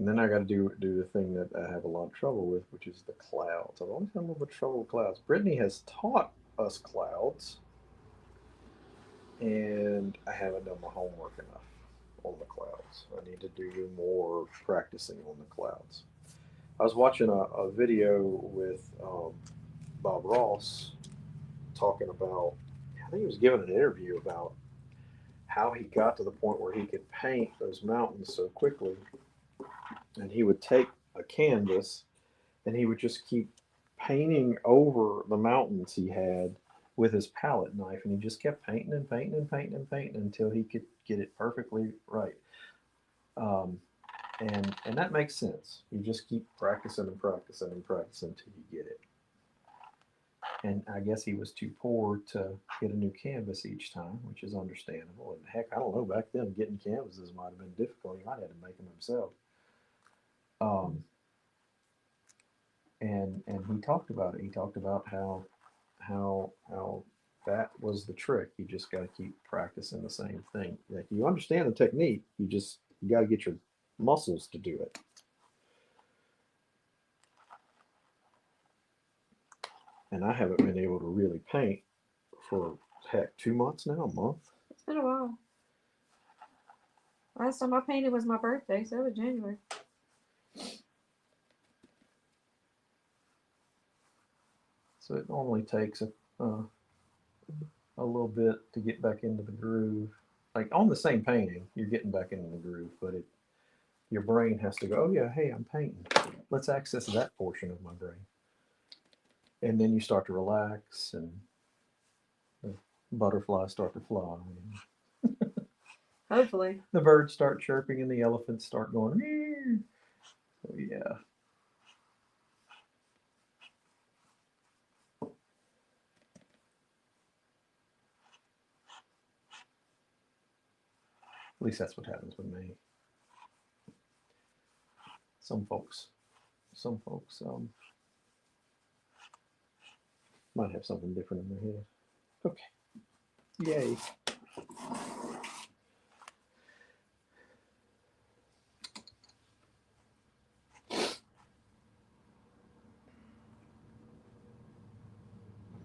And then I got to do the thing that I have a lot of trouble with, which is the clouds. I've always had a little bit of trouble with clouds. Brittany has taught us clouds, and I haven't done my homework enough on the clouds. I need to do more practicing on the clouds. I was watching a video with Bob Ross talking about, I think he was giving an interview about how he got to the point where he could paint those mountains so quickly. And he would take a canvas and he would just keep painting over the mountains he had with his palette knife. And he just kept painting and painting and painting and painting until he could get it perfectly right. And that makes sense. You just keep practicing and practicing and practicing until you get it. And I guess he was too poor to get a new canvas each time, which is understandable. And heck, I don't know, back then getting canvases might have been difficult. He might have had to make them himself. And he talked about it. He talked about how that was the trick. You just got to keep practicing the same thing. Like you understand the technique, you got to get your muscles to do it. And I haven't been able to really paint for heck 2 months now, a month. It's been a while. Last time I painted was my birthday, so it was January. So it normally takes a little bit to get back into the groove. like on the same painting, you're getting back into the groove, but your brain has to go, oh yeah, hey, I'm painting. Let's access that portion of my brain. And then you start to relax, and the butterflies start to fly. And Hopefully. the birds start chirping, and the elephants start going, meow. So yeah. At least that's what happens with me. Some folks might have something different in their head. Okay. Yay.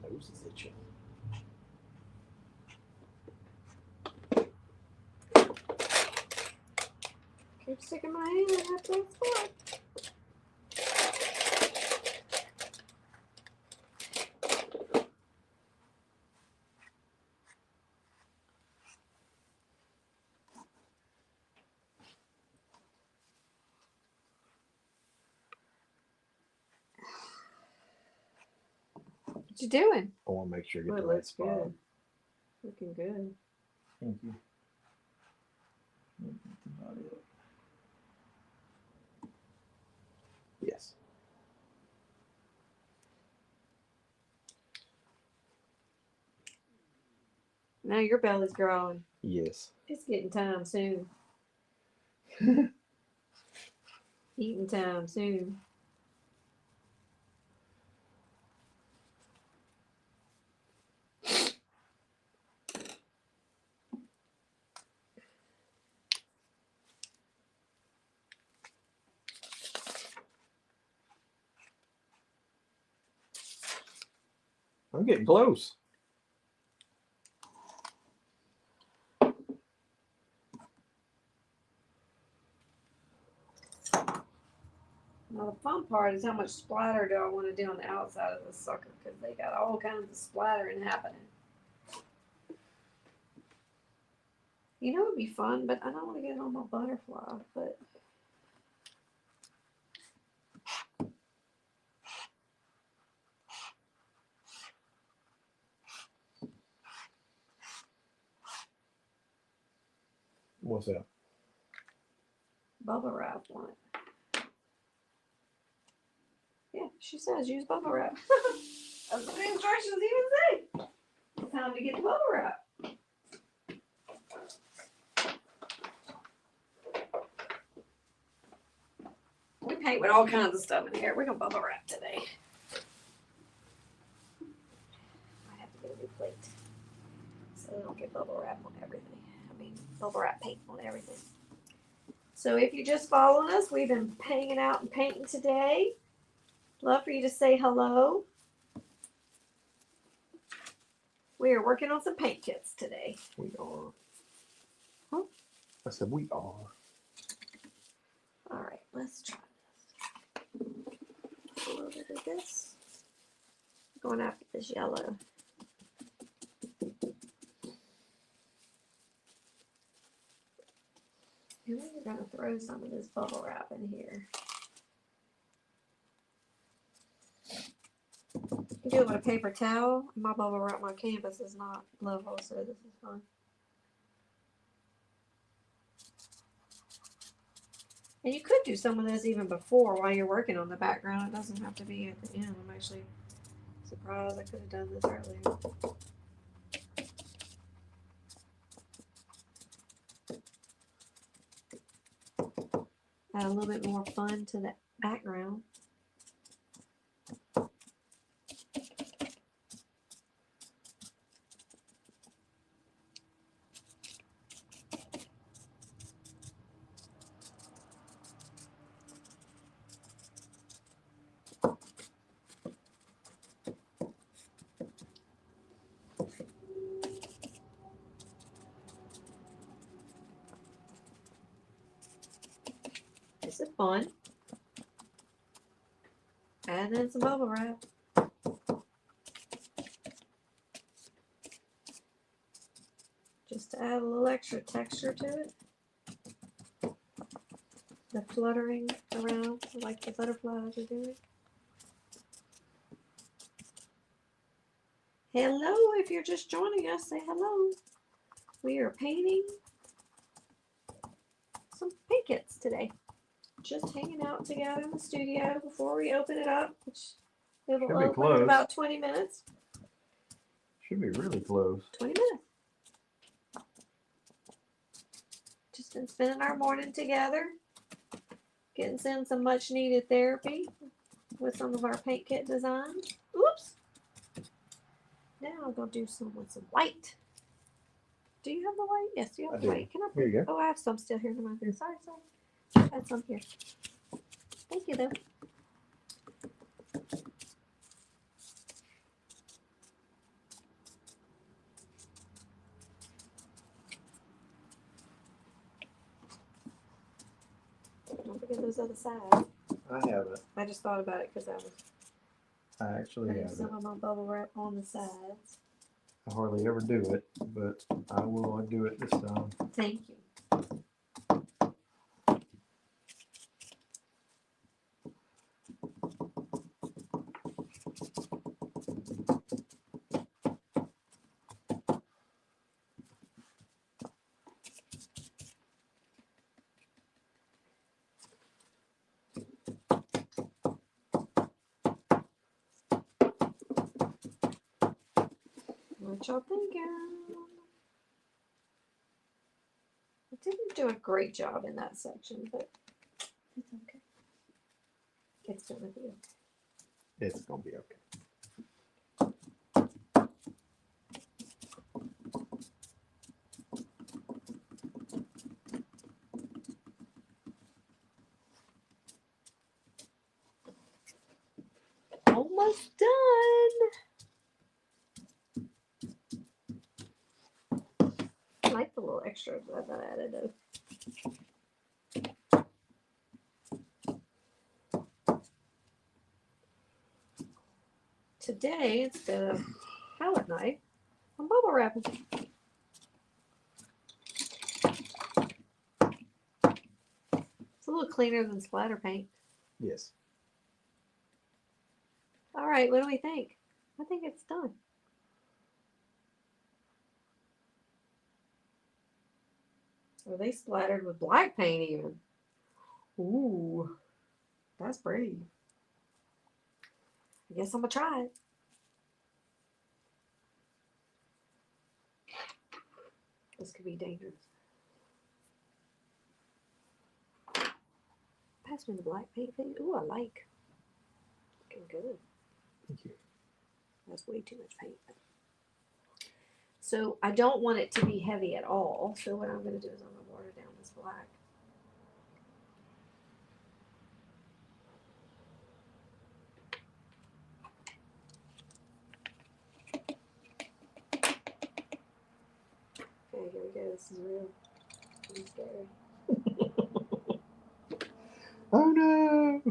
My nose is itching. Keep sticking my hand in that spot. What you doing? I want to make sure I get Well, the right looks spot. good. Looking good. Thank you. That's about it. Yes. Now your belly's growing. Yes. It's getting time soon. Eating time soon. I'm getting close. Now the fun part is how much splatter do I want to do on the outside of this sucker, because they got all kinds of splattering happening. You know, it'd be fun, but I don't want to get it on my butterfly. But What's that? bubble wrap on it. Yeah, she says use bubble wrap. That's what the instructions even say. It's time to get the bubble wrap. We paint with all kinds of stuff in here. We're gonna bubble wrap today. I have to get a new plate so I don't get bubble wrap on everything. I mean, bubble wrap paint on everything. So if you're just following us, we've been hanging out and painting today. Love for you to say hello. We are working on some paint kits today. We are. Huh? I said we are. All right, let's try this. A little bit of this. Going after this yellow. And then we're going to throw some of this bubble wrap in here. You do it with a paper towel. My bubble wrap, my canvas is not level, so this is fine. And you could do some of this even before while you're working on the background. It doesn't have to be at the end. I'm actually surprised I could have done this earlier. Add a little bit more fun to the background. This is fun. Add in some bubble wrap. Just to add a little extra texture to it. The fluttering around like the butterflies are doing. Hello, if you're just joining us, say hello. We are painting some paint kits today. Just hanging out together in the studio before we open it up, which it'll Should be open in close. about 20 minutes. Should be really close. 20 minutes. Just been spending our morning together, getting some much needed therapy with some of our paint kit designs. Oops. Now I'm going to do some with some white. Do you have the white? Yes, you have I the do. white. Can I Here you go. Oh, I have some still here in my booth. Sorry. I had some here. Thank you, though. Don't forget those other sides. I have it. I just thought about it because I actually I have have it. some of my bubble wrap on the sides. I hardly ever do it, but I will do it this time. Thank you. What y'all thinking? I didn't do a great job in that section, but it's okay. It's gonna be okay. It's gonna be okay. Almost done. I like the little extra that I added though. Today, instead of palette knife, I'm bubble wrapping. It's a little cleaner than splatter paint. Yes. All right, what do we think? I think it's done. Are they splattered with black paint even? Ooh, that's brave. I guess I'm gonna try it. This could be dangerous. Pass me the black paint thing. Ooh, I like. Looking good. Thank you. That's way too much paint. So I don't want it to be heavy at all. So what I'm going to do is I'm going to water down this black. Okay, here we go. This is real. I'm scared. Oh no!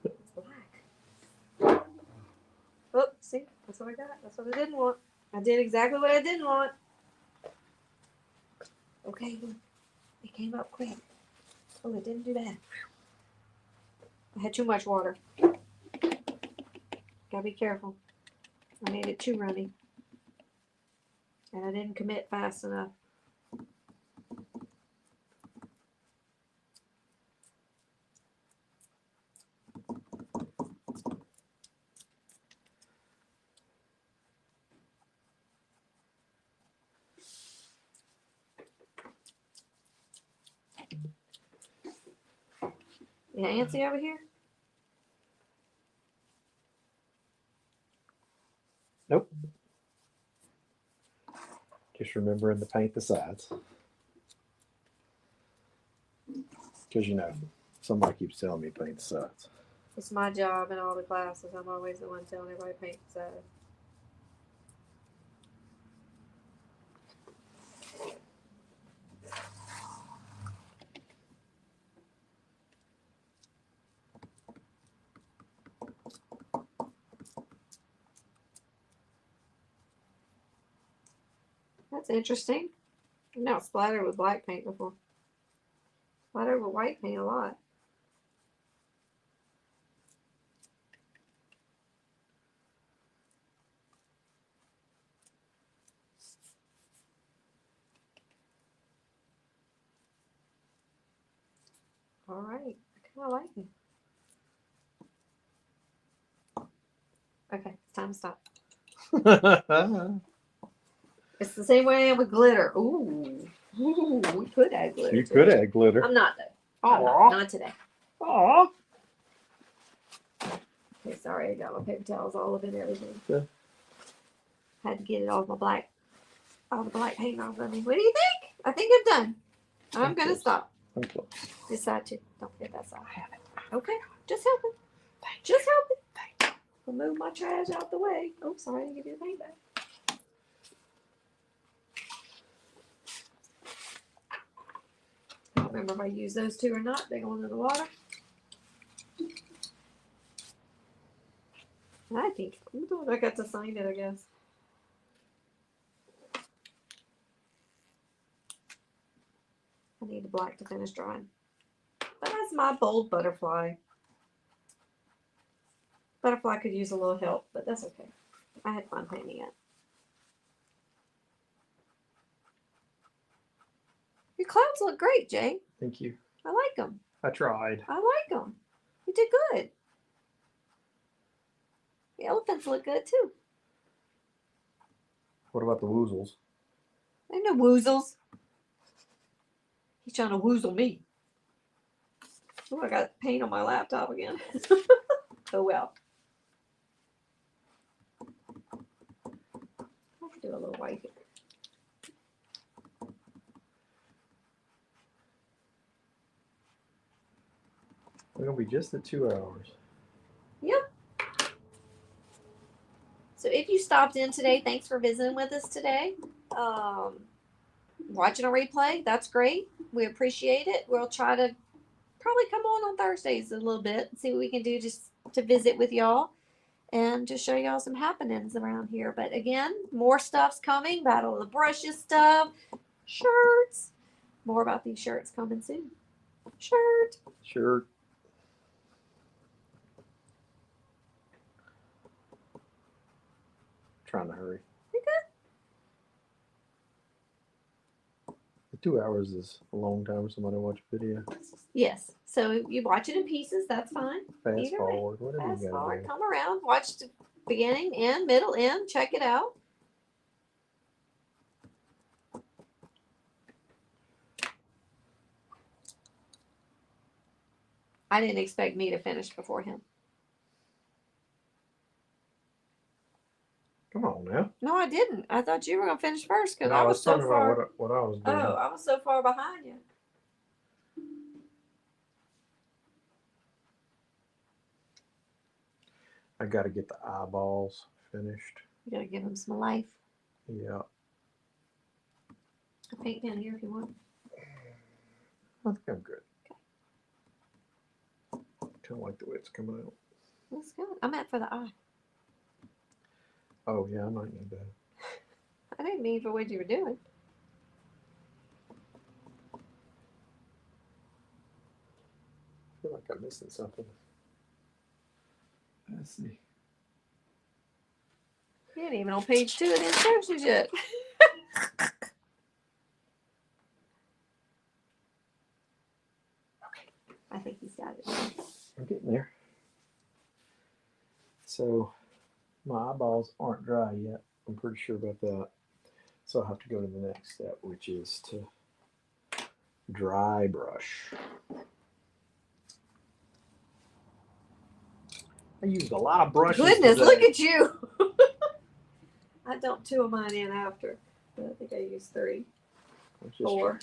It's black. Oh, see? That's what I got. That's what I didn't want. I did exactly what I didn't want. Okay, look. It came up quick. Oh, it didn't do that. I had too much water. Gotta be careful. I made it too runny. And I didn't commit fast enough. You antsy over here? Nope. Just remembering to paint the sides. Because, you know, somebody keeps telling me to paint the sides. It's my job in all the classes. I'm always the one telling everybody to paint the side. That's interesting. I've not splattered with black paint before. Splattered with white paint a lot. All right, I kind of like it. Okay, it's time to stop. It's the same way with glitter. Ooh, we could add glitter. You to could it. add glitter. I'm not though. Aw. Not today. Aw. Okay, sorry, I got my paper towels all up in everything. Yeah. Had to get it all the black paint off of me. What do you think? I think I'm done. I'm gonna stop. I'm close. This side too. Don't forget that side. Okay, just help it. Just help it. I'll move my trash out the way. Oh, sorry, I didn't give you the paint back. I don't remember if I used those two or not. They go into the water. I think I got to sign it, I guess. I need the black to finish drying. But that's my bold butterfly. Butterfly could use a little help, but that's okay. I had fun painting it. Your clouds look great, Jay. Thank you. I like them. I tried. I like them. You did good. The elephants look good too. What about the woozles? Ain't no woozles. He's trying to woozle me. Oh, I got paint on my laptop again. Oh well. I can do a little white here. We're gonna be just at 2 hours. Yep. So if you stopped in today, thanks for visiting with us today. Watching a replay, that's great. We appreciate it. We'll try to probably come on Thursdays a little bit and see what we can do just to visit with y'all and to show y'all some happenings around here. But again, more stuff's coming. Battle of the Brushes stuff, shirts. More about these shirts coming soon. Shirt. Sure. Trying to hurry. You good? The 2 hours is a long time for somebody to watch a video. Yes. So you watch it in pieces. That's fine. Fast Either way. forward, whatever Fast you gotta forward. do. Come around. Watch the beginning, end, middle, end. Check it out. I didn't expect me to finish before him. Come on now. No, I didn't. I thought you were gonna finish first because No, I was so talking far. about what I was doing. Oh, I was so far behind you. I got to get the eyeballs finished. You gotta give him some life. Yeah. A paint pen here if you want. I think I'm good. Kind of like the way it's coming out. That's good. I meant for the eye. Oh, yeah, I might need that. I didn't mean for what you were doing. I feel like I'm missing something. Let's see. You ain't even on page 2 of the instructions yet. I think he's got it. I'm getting there. So, my eyeballs aren't dry yet. I'm pretty sure about that. So I'll have to go to the next step, which is to dry brush. I used a lot of brushes Goodness, today. look at you. I dumped 2 of mine in after. But I think I used 3. Let's just 4.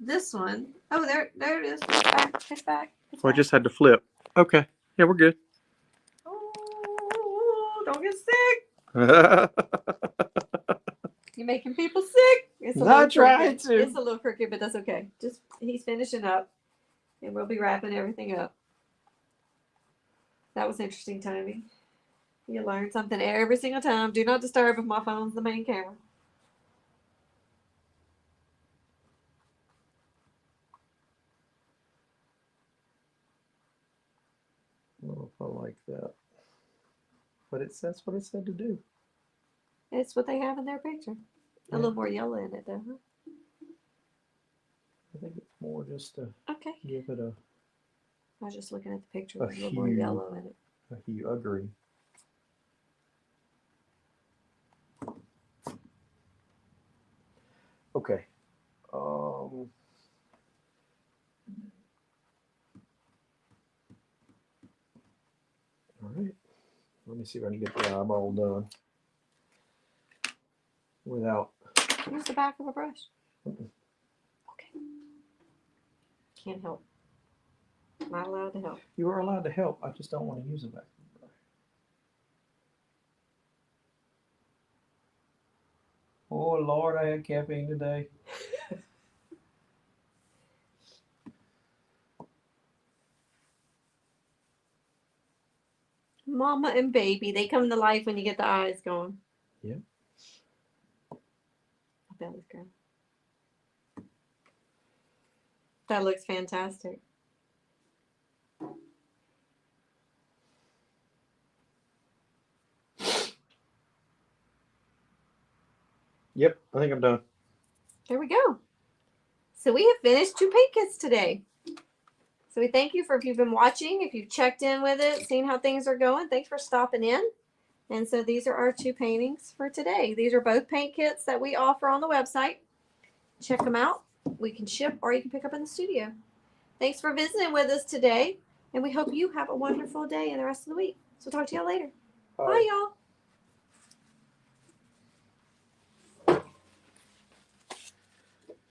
This one. Oh, there it is. It's back. It's back. It's Well, I back. just had to flip. Okay. Yeah, we're good. Oh, don't get sick. I You're making people sick. It's a I little tried crooked. to. It's a little crooked, but that's okay. Just he's finishing up, and we'll be wrapping everything up. That was interesting timing. You learn something every single time. Do not disturb if my phone's the main camera. I don't know if I like that. But that's what it said to do. It's what they have in their picture. A little more yellow in it, though. Huh? I think it's more just to Okay. give it a I was just looking at the picture. A There's a little more hue. yellow in it. hue. Agree. Okay. All right. Let me see if I can get the eyeball done without. Use the back of a brush. Mm-mm. Okay. Can't help. Not allowed to help. You are allowed to help. I just don't want to use it back. Oh Lord, I had caffeine today. Mama and baby, they come to life when you get the eyes going. Yep. My belly's growing. That looks fantastic. Yep, I think I'm done. There we go. So we have finished 2 paint kits today. So we thank you for if you've been watching, if you've checked in with it, seen how things are going. Thanks for stopping in. And so these are our 2 paintings for today. These are both paint kits that we offer on the website. Check them out. We can ship or you can pick up in the studio. Thanks for visiting with us today. And we hope you have a wonderful day and the rest of the week. So talk to y'all later. Bye y'all.